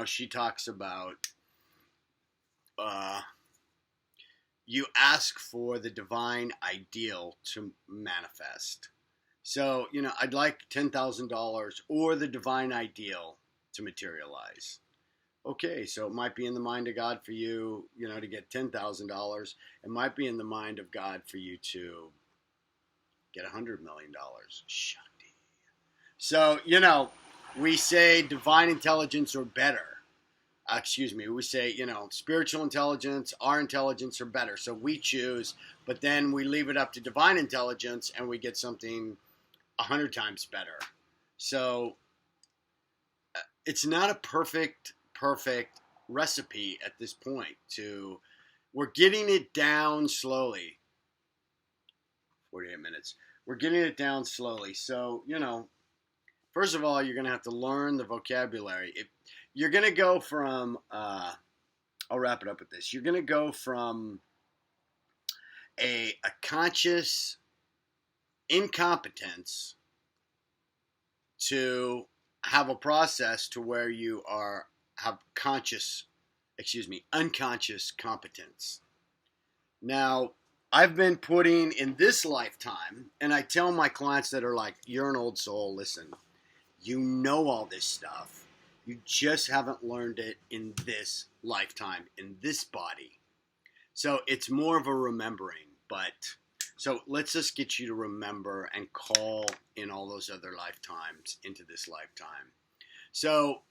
she talks about you ask for the divine ideal to manifest. So, I'd like $10,000 or the divine ideal to materialize. Okay, so it might be in the mind of God for you, to get $10,000. It might be in the mind of God for you to get $100 million. Shakti. So, we say divine intelligence or better. We say, spiritual intelligence, our intelligence are better. So we choose, but then we leave it up to divine intelligence and we get something 100 times better. So it's not a perfect recipe at this point. We're getting it down slowly. 48 minutes. We're getting it down slowly. So, first of all, you're going to have to learn the vocabulary. You're going to go from, I'll wrap it up with this. You're going to go from a conscious incompetence to have a process to where you have unconscious competence. Now, I've been putting in this lifetime, and I tell my clients that are like, you're an old soul, listen, you know all this stuff. You just haven't learned it in this lifetime, in this body. So it's more of a remembering, so let's just get you to remember and call in all those other lifetimes into this lifetime. So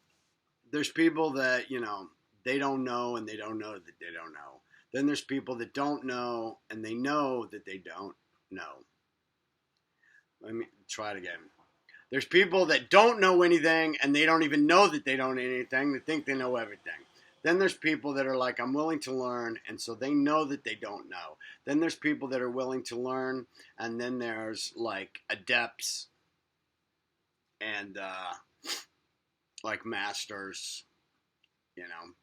there's people that, they don't know and they don't know that they don't know. Then there's people that don't know and they know that they don't know. Let me try it again. There's people that don't know anything and they don't even know that they don't know anything. They think they know everything. Then there's people that are like, I'm willing to learn, and so they know that they don't know. Then there's people that are willing to learn, and then there's like adepts and like masters, you know,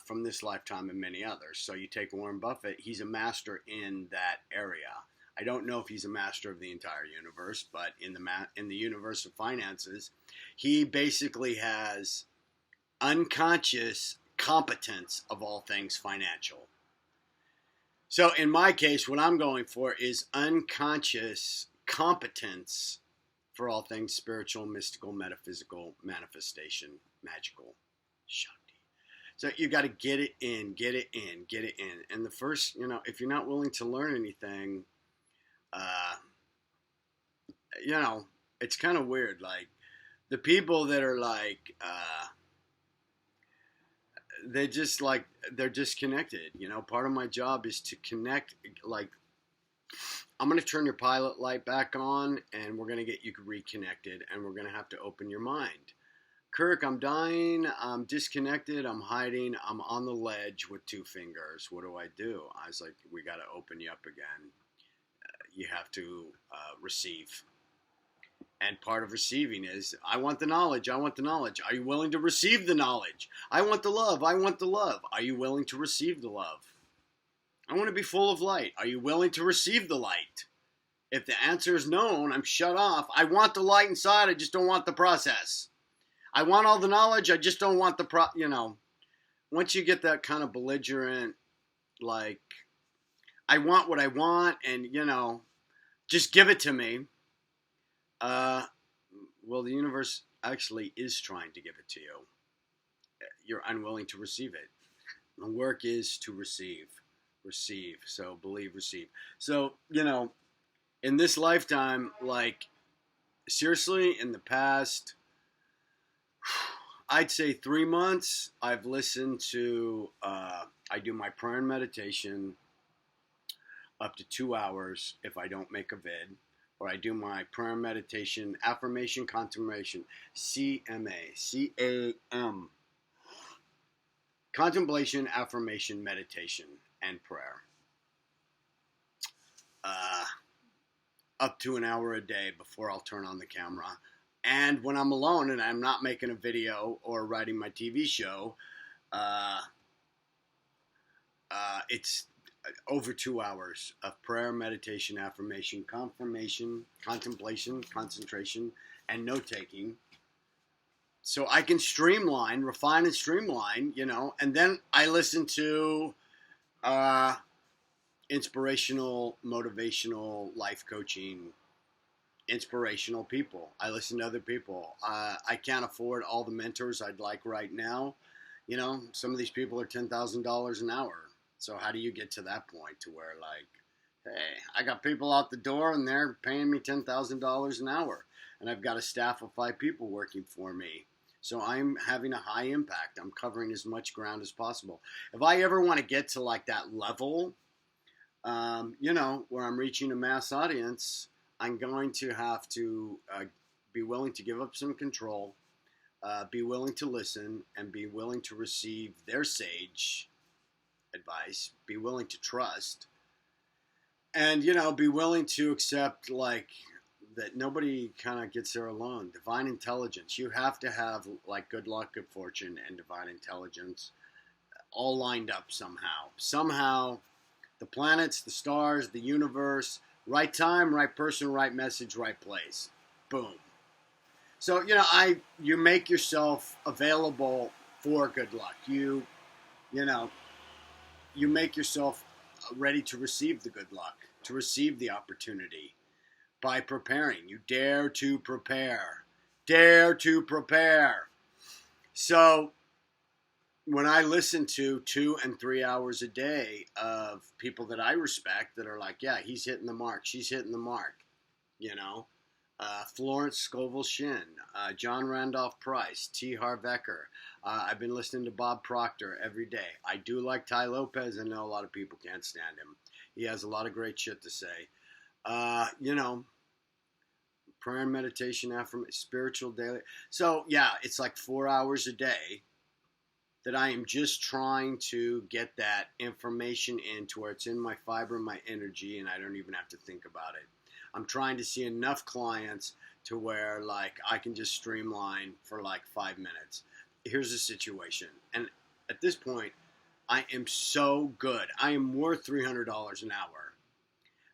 from this lifetime and many others. So you take Warren Buffett, he's a master in that area. I don't know if he's a master of the entire universe, but in the universe of finances, he basically has unconscious competence of all things financial. So in my case, what I'm going for is unconscious competence for all things spiritual, mystical, metaphysical, manifestation, magical, Shakti. So you got to get it in, get it in, get it in. And the first, if you're not willing to learn anything, it's kind of weird. Like the people that are like, they're disconnected. Part of my job is to connect. Like, I'm going to turn your pilot light back on, and we're going to get you reconnected, and we're going to have to open your mind. Kirk, I'm dying. I'm disconnected. I'm hiding. I'm on the ledge with 2 fingers. What do? I was like, we got to open you up again. You have to receive. And part of receiving is, I want the knowledge. I want the knowledge. Are you willing to receive the knowledge? I want the love. I want the love. Are you willing to receive the love? I want to be full of light. Are you willing to receive the light? If the answer is no, I'm shut off. I want the light inside. I just don't want the process. I want all the knowledge. I just don't want the once you get that kind of belligerent, like, I want what I want and, just give it to me. Well, the universe actually is trying to give it to you. You're unwilling to receive it. The work is to receive. Receive. So believe, receive. So, in this lifetime, like, seriously, in the past, I'd say 3 months, I've listened to, I do my prayer and meditation up to 2 hours if I don't make a vid. Or I do my prayer and meditation, affirmation, contemplation, CMA, C-A-M. Contemplation, affirmation, meditation, and prayer. Up to an hour a day before I'll turn on the camera. And when I'm alone and I'm not making a video or writing my TV show, it's over 2 hours of prayer, meditation, affirmation, confirmation, contemplation, concentration, and note-taking. So I can streamline, refine and streamline, and then I listen to inspirational, motivational, life coaching, inspirational people. I listen to other people. I can't afford all the mentors I'd like right now. Some of these people are $10,000 an hour. So how do you get to that point to where, like, hey, I got people out the door and they're paying me $10,000 an hour, and I've got a staff of 5 people working for me. So I'm having a high impact. I'm covering as much ground as possible. If I ever want to get to like that level, where I'm reaching a mass audience, I'm going to have to be willing to give up some control, be willing to listen, and be willing to receive their sage advice, be willing to trust, and be willing to accept, like, that nobody kind of gets there alone. Divine intelligence, you have to have, like, good luck, good fortune, and divine intelligence all lined up somehow. The planets, the stars, the universe, right time, right person, right message, right place. Boom. So you make yourself available for good luck. You make yourself ready to receive the good luck, to receive the opportunity by preparing. You dare to prepare. Dare to prepare. So when I listen to 2 and 3 hours a day of people that I respect that are like, yeah, he's hitting the mark, she's hitting the mark, Florence Scovel Shinn, John Randolph Price, T. Harv Eker. I've been listening to Bob Proctor every day. I do like Ty Lopez. I know a lot of people can't stand him. He has a lot of great shit to say. Prayer and meditation, affirmation, spiritual daily. So, yeah, it's like 4 hours a day. that I am just trying to get that information in to where it's in my fiber, my energy, and I don't even have to think about it. I'm trying to see enough clients to where like I can just streamline for like 5 minutes. Here's the situation. And at this point, I am so good. I am worth $300 an hour.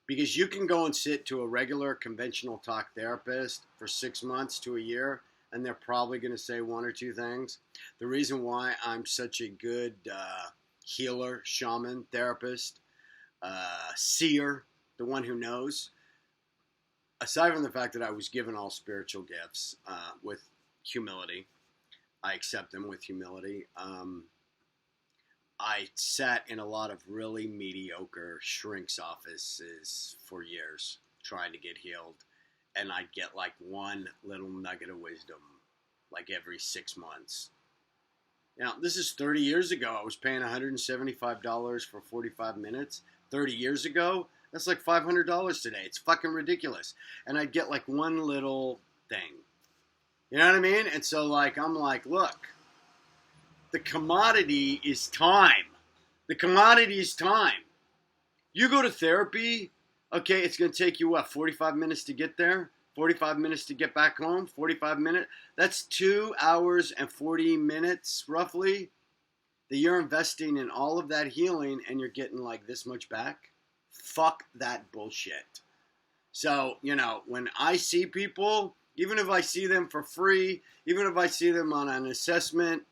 Because you can go and sit to a regular conventional talk therapist for 6 months to a year, and they're probably going to say one or two things. The reason why I'm such a good healer, shaman, therapist, seer, the one who knows, aside from the fact that I was given all spiritual gifts with humility, I accept them with humility. I sat in a lot of really mediocre shrinks offices for years trying to get healed. And I'd get like one little nugget of wisdom like every 6 months. Now, this is 30 years ago. I was paying $175 for 45 minutes. 30 years ago, that's like $500 today. It's fucking ridiculous. And I'd get like one little thing. You know what I mean? And so like, I'm like, look, the commodity is time. The commodity is time. You go to therapy, okay, it's going to take you, 45 minutes to get there? 45 minutes to get back home? 45 minutes? That's 2 hours and 40 minutes, roughly, that you're investing in all of that healing, and you're getting like this much back? Fuck that bullshit. So, when I see people, even if I see them for free, even if I see them on an assessment,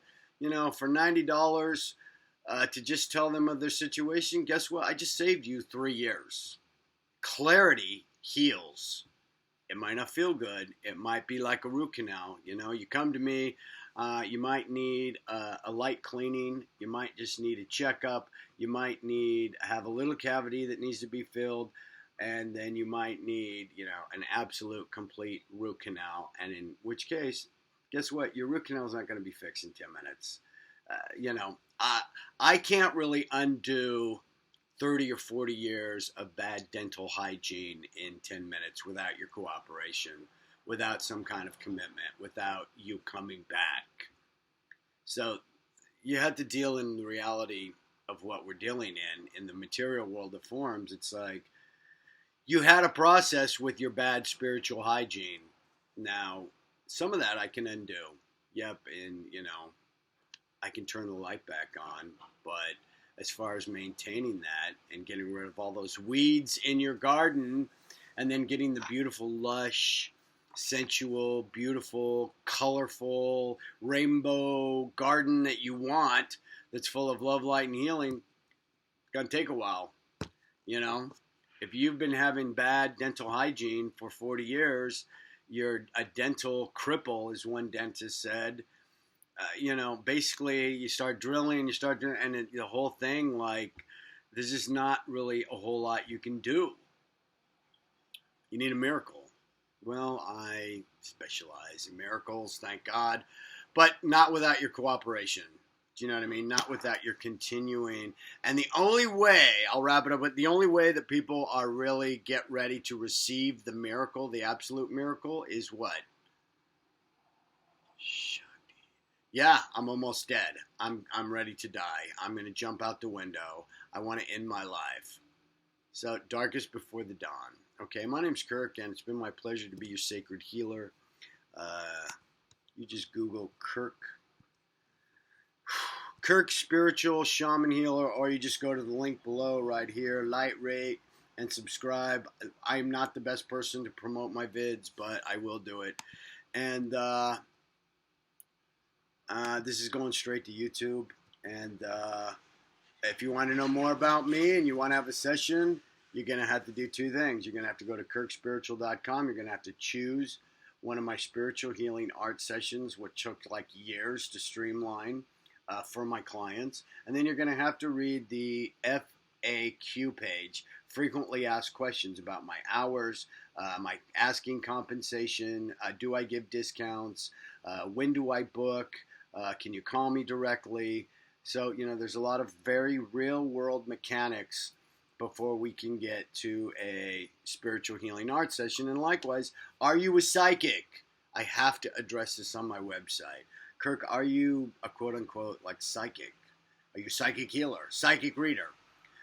for $90 to just tell them of their situation, guess what? I just saved you 3 years. Clarity heals. It might not feel good. It might be like a root canal. You come to me, you might need a light cleaning. You might just need a checkup. You might have a little cavity that needs to be filled. And then you might need, an absolute complete root canal. And in which case, guess what? Your root canal is not going to be fixed in 10 minutes. I can't really undo 30 or 40 years of bad dental hygiene in 10 minutes without your cooperation, without some kind of commitment, without you coming back. So you have to deal in the reality of what we're dealing in the material world of forms. It's like you had a process with your bad spiritual hygiene. Now, some of that I can undo. Yep, and, I can turn the light back on. But as far as maintaining that and getting rid of all those weeds in your garden and then getting the beautiful, lush, sensual, beautiful, colorful, rainbow garden that you want that's full of love, light, and healing, it's going to take a while, If you've been having bad dental hygiene for 40 years, you're a dental cripple, as one dentist said. Basically you start drilling, and the whole thing, like, there's just not really a whole lot you can do. You need a miracle. Well, I specialize in miracles, thank God, but not without your cooperation. Do you know what I mean? Not without your continuing. And the only way, I'll wrap it up with, the only way that people are really get ready to receive the miracle, the absolute miracle, is what? Yeah, I'm almost dead. I'm ready to die. I'm going to jump out the window. I want to end my life. So, darkest before the dawn. Okay, my name's Kirk, and it's been my pleasure to be your sacred healer. You just Google Kirk Spiritual Shaman Healer, or you just go to the link below right here, like, rate, and subscribe. I'm not the best person to promote my vids, but I will do it. And this is going straight to YouTube. And if you want to know more about me and you want to have a session, you're going to have to do two things. You're going to have to go to kirkspiritual.com. You're going to have to choose one of my spiritual healing art sessions, which took like years to streamline for my clients. And then you're going to have to read the FAQ page, frequently asked questions about my hours, my asking compensation, do I give discounts, when do I book, can you call me directly? So, there's a lot of very real world mechanics before we can get to a spiritual healing art session. And likewise, are you a psychic? I have to address this on my website, Kirk, are you a quote unquote like psychic? Are you a psychic healer, psychic reader?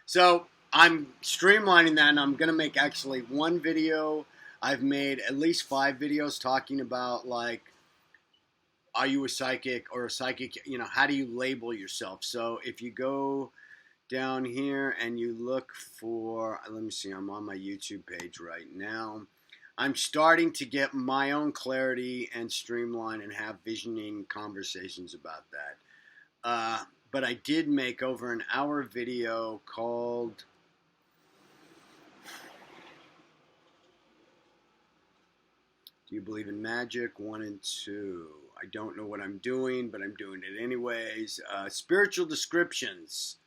So I'm streamlining that, and I'm going to make actually one video. I've made at least 5 videos talking about like, are you a psychic or a psychic? You know, how do you label yourself? So if you go down here and you look for, let me see, I'm on my YouTube page right now. I'm starting to get my own clarity and streamline and have visioning conversations about that. But I did make over an hour video called Do You Believe in Magic? 1 and 2. I don't know what I'm doing, but I'm doing it anyways. Spiritual descriptions.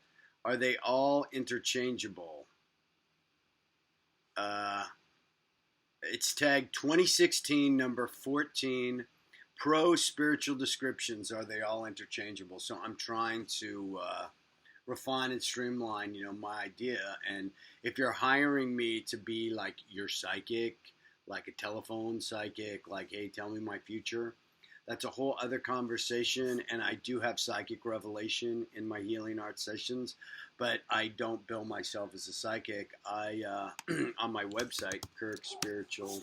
Are they all interchangeable? It's tagged 2016, number 14. Pro spiritual descriptions. Are they all interchangeable? So I'm trying to refine and streamline, my idea. And if you're hiring me to be like your psychic, like a telephone psychic, like, hey, tell me my future, that's a whole other conversation. And I do have psychic revelation in my healing art sessions, but I don't bill myself as a psychic. I on my website, Kirk Spiritual.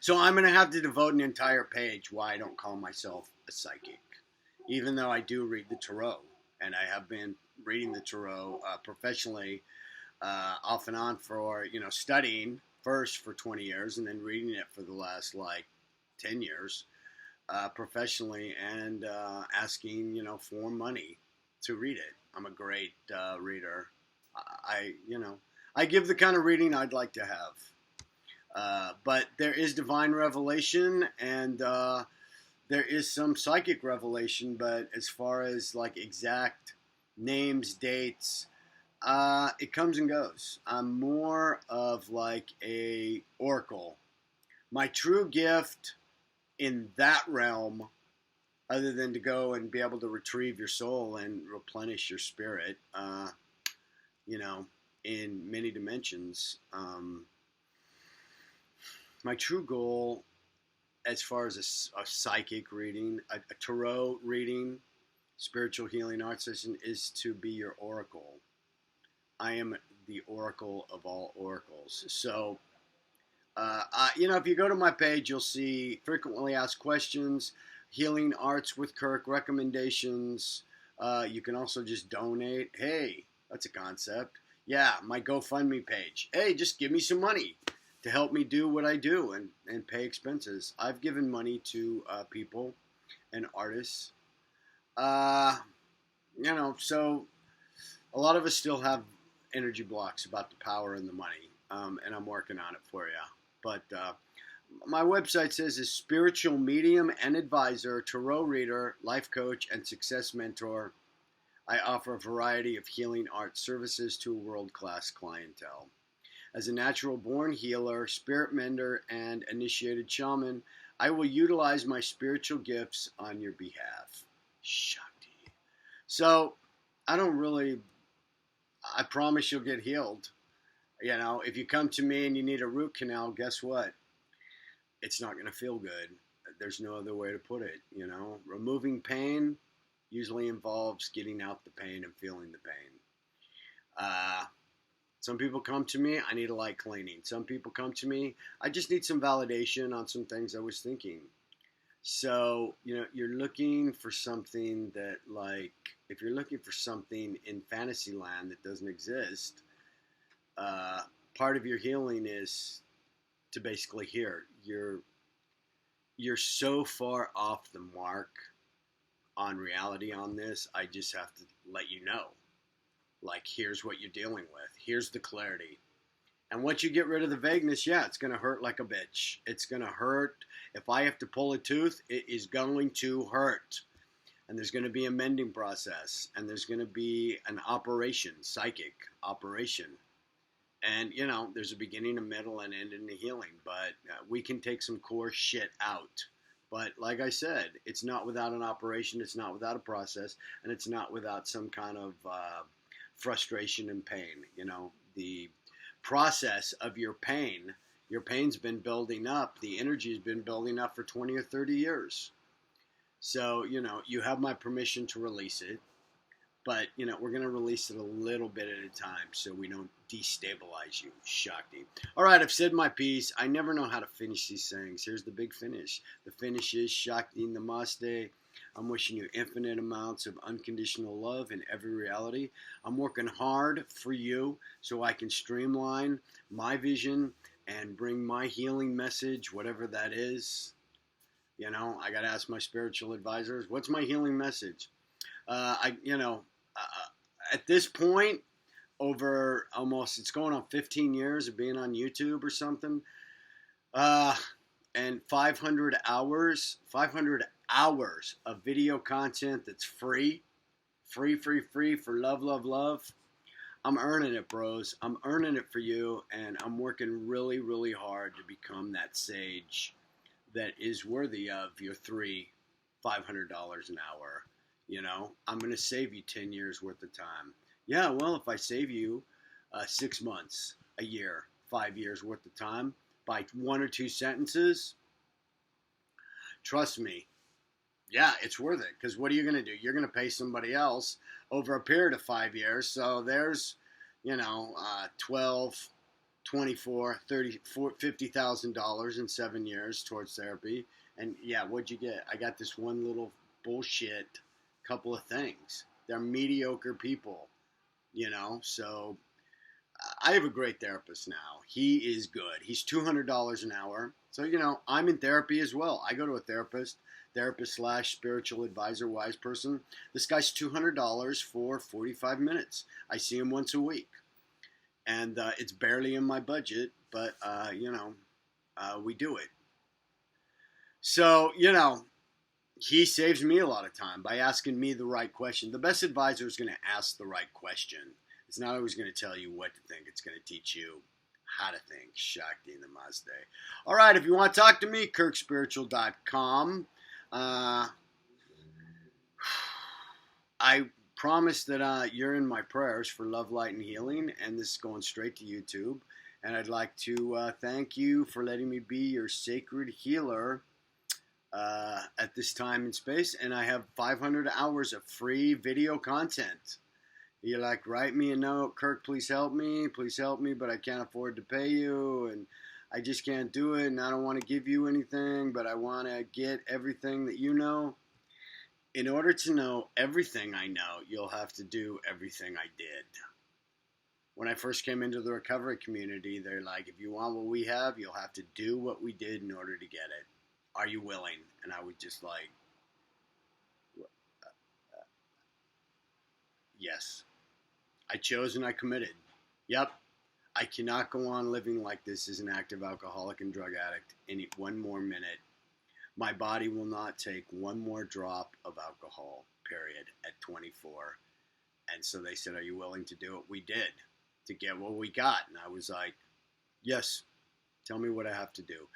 So I'm going to have to devote an entire page why I don't call myself a psychic, even though I do read the tarot. And I have been reading the tarot professionally off and on for, studying first for 20 years and then reading it for the last, 10 years professionally and asking, for money to read it. I'm a great reader. I give the kind of reading I'd like to have. But there is divine revelation and there is some psychic revelation, but as far as exact names, dates, it comes and goes. I'm more of a oracle. My true gift in that realm, other than to go and be able to retrieve your soul and replenish your spirit, in many dimensions, my true goal as far as a psychic reading, a tarot reading, spiritual healing art session is to be your oracle. I am the oracle of all oracles. So, if you go to my page, you'll see frequently asked questions, healing arts with Kirk, recommendations. You can also just donate. Hey, that's a concept. Yeah, my GoFundMe page. Hey, just give me some money to help me do what I do and pay expenses. I've given money to people and artists. So a lot of us still have energy blocks about the power and the money, and I'm working on it for you. But my website says is spiritual medium and advisor, tarot reader, life coach, and success mentor. I offer a variety of healing art services to a world-class clientele. As a natural-born healer, spirit mender, and initiated shaman, I will utilize my spiritual gifts on your behalf. Shakti. So, I promise you'll get healed. If you come to me and you need a root canal, guess what? It's not going to feel good. There's no other way to put it, Removing pain usually involves getting out the pain and feeling the pain. Some people come to me, I need a light cleaning. Some people come to me, I just need some validation on some things I was thinking. So, you're looking for something that, if you're looking for something in fantasy land that doesn't exist, part of your healing is to basically hear. You're so far off the mark on reality on this, I just have to let you know. Here's what you're dealing with. Here's the clarity. And once you get rid of the vagueness, it's going to hurt like a bitch. It's going to hurt. If I have to pull a tooth, it is going to hurt. And there's going to be a mending process. And there's going to be an operation, psychic operation. And, there's a beginning, a middle, and end in the healing. But we can take some core shit out. But like I said, it's not without an operation. It's not without a process. And it's not without some kind of frustration and pain. The process of your pain's been building up. The energy has been building up for 20 or 30 years. So, you have my permission to release it. But, we're going to release it a little bit at a time so we don't destabilize you. Shakti. All right, I've said my piece. I never know how to finish these things. Here's the big finish. The finish is Shakti Namaste. I'm wishing you infinite amounts of unconditional love in every reality. I'm working hard for you so I can streamline my vision and bring my healing message, whatever that is. I got to ask my spiritual advisors, what's my healing message? At this point, over almost, it's going on 15 years of being on YouTube or something, and 500 hours of video content that's free for love, love, love. I'm earning it, bros. I'm earning it for you, and I'm working really, really hard to become that sage that is worthy of your $500 an hour. I'm going to save you 10 years worth of time. Yeah, well, if I save you 6 months, a year, 5 years worth of time by 1 or 2 sentences, trust me, yeah, it's worth it. Because what are you going to do? You're going to pay somebody else over a period of 5 years. So there's, 12, 24, 30, $50,000 in 7 years towards therapy. And yeah, what'd you get? I got this one little bullshit couple of things. They're mediocre people, so I have a great therapist now. He is good. He's $200 an hour. So, I'm in therapy as well. I go to a therapist / spiritual advisor, wise person. This guy's $200 for 45 minutes. I see him once a week. And it's barely in my budget, but, we do it. So, he saves me a lot of time by asking me the right question. The best advisor is going to ask the right question. It's not always going to tell you what to think. It's going to teach you how to think. Shakti Namaste. All right, if you want to talk to me, kirkspiritual.com. I promise that you're in my prayers for love, light, and healing, and this is going straight to YouTube. And I'd like to thank you for letting me be your sacred healer at this time and space, and I have 500 hours of free video content. You're like, write me a note, Kirk, please help me, but I can't afford to pay you, and I just can't do it, and I don't want to give you anything, but I want to get everything that you know. In order to know everything I know, you'll have to do everything I did. When I first came into the recovery community, they're like, if you want what we have, you'll have to do what we did in order to get it. Are you willing? And I was just like, yes. I chose and I committed. Yep. I cannot go on living like this as an active alcoholic and drug addict one more minute. My body will not take one more drop of alcohol, period, at 24. And so they said, are you willing to do it? We did, to get what we got. And I was like, yes, tell me what I have to do.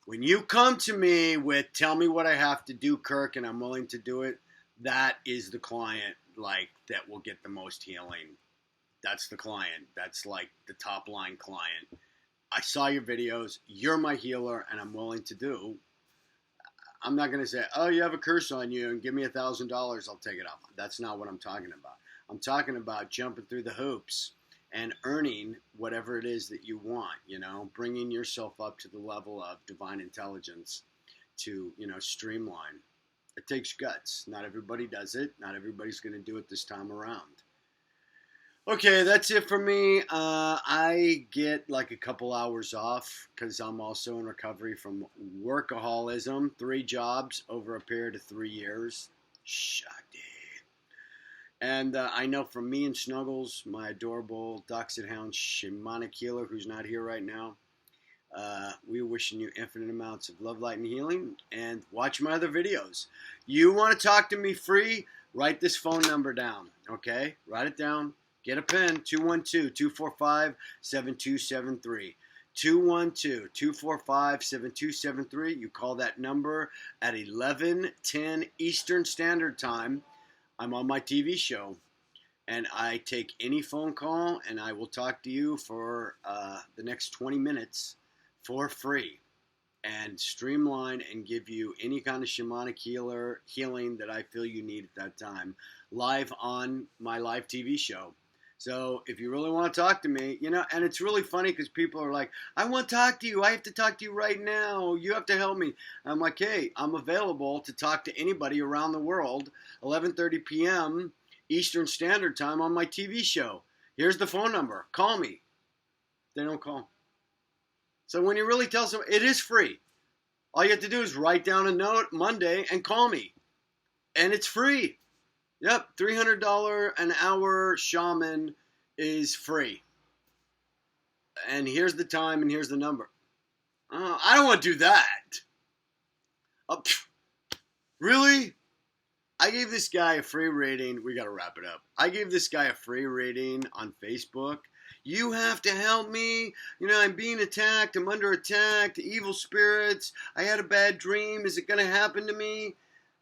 When you come to me with, tell me what I have to do, Kirk, and I'm willing to do it, that is the client, that will get the most healing. That's the client. That's the top line client. I saw your videos. You're my healer, and I'm willing to do. I'm not going to say, oh, you have a curse on you, and give me $1,000. I'll take it off. That's not what I'm talking about. I'm talking about jumping through the hoops and earning whatever it is that you want, bringing yourself up to the level of divine intelligence to, streamline. It takes guts. Not everybody does it. Not everybody's going to do it this time around. Okay, that's it for me. I get a couple hours off because I'm also in recovery from workaholism. 3 jobs over a period of 3 years. Shakti. And I know from me and Snuggles, my adorable Dachshund Hound shamanic healer who's not here right now, we're wishing you infinite amounts of love, light, and healing. And watch my other videos. You want to talk to me free? Write this phone number down, okay? Write it down. Get a pen, 212-245-7273. 212-245-7273. You call that number at 11:10 Eastern Standard Time. I'm on my TV show, and I take any phone call, and I will talk to you for the next 20 minutes for free. and streamline and give you any kind of shamanic healing that I feel you need at that time, live on my live TV show. So if you really want to talk to me, and it's really funny because people are like, I want to talk to you. I have to talk to you right now. You have to help me. I'm like, hey, I'm available to talk to anybody around the world, 11:30 p.m. Eastern Standard Time on my TV show. Here's the phone number. Call me. They don't call. So when you really tell someone, it is free. All you have to do is write down a note Monday and call me. And it's free. Yep, $300 an hour shaman is free. And here's the time and here's the number. I don't want to do that. Really? I gave this guy a free rating. We got to wrap it up. I gave this guy a free rating on Facebook. You have to help me. I'm being attacked. I'm under attack. The evil spirits. I had a bad dream. Is it going to happen to me?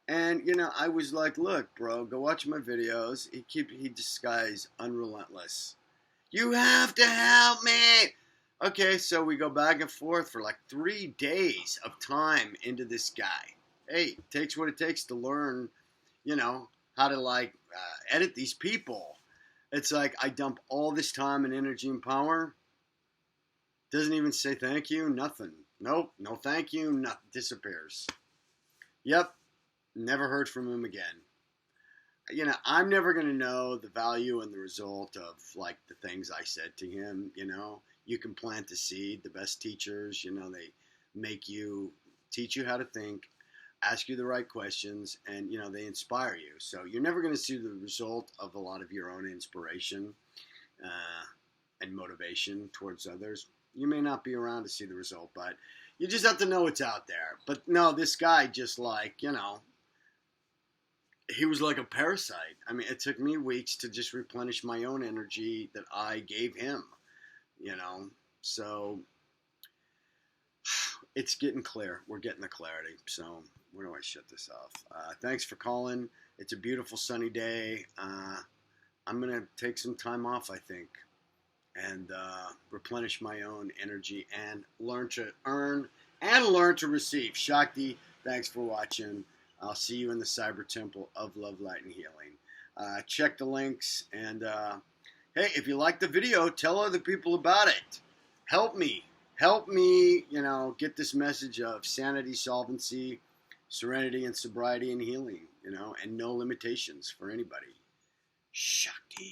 And, I was like, look, bro, go watch my videos. This guy's unrelentless. You have to help me. Okay, so we go back and forth for like 3 days of time into this guy. Hey, it takes what it takes to learn, how to edit these people. It's like I dump all this time and energy and power. Doesn't even say thank you, nothing. Nope, no thank you, nothing. Disappears. Yep, never heard from him again. I'm never going to know the value and the result of the things I said to him. You can plant the seed. The best teachers, they teach you how to think, ask you the right questions, and they inspire you. So you're never going to see the result of a lot of your own inspiration and motivation towards others. You may not be around to see the result, but you just have to know it's out there. But no, this guy just he was like a parasite. I mean, it took me weeks to just replenish my own energy that I gave him, So it's getting clear. We're getting the clarity. So where do I shut this off? Thanks for calling. It's a beautiful sunny day. I'm going to take some time off, I think, and replenish my own energy and learn to earn and learn to receive. Shakti, thanks for watching. I'll see you in the Cyber Temple of Love, Light, and Healing. Check the links. And, hey, if you like the video, tell other people about it. Help me. Help me, get this message of sanity, solvency, serenity, and sobriety and healing, and no limitations for anybody. Shakti.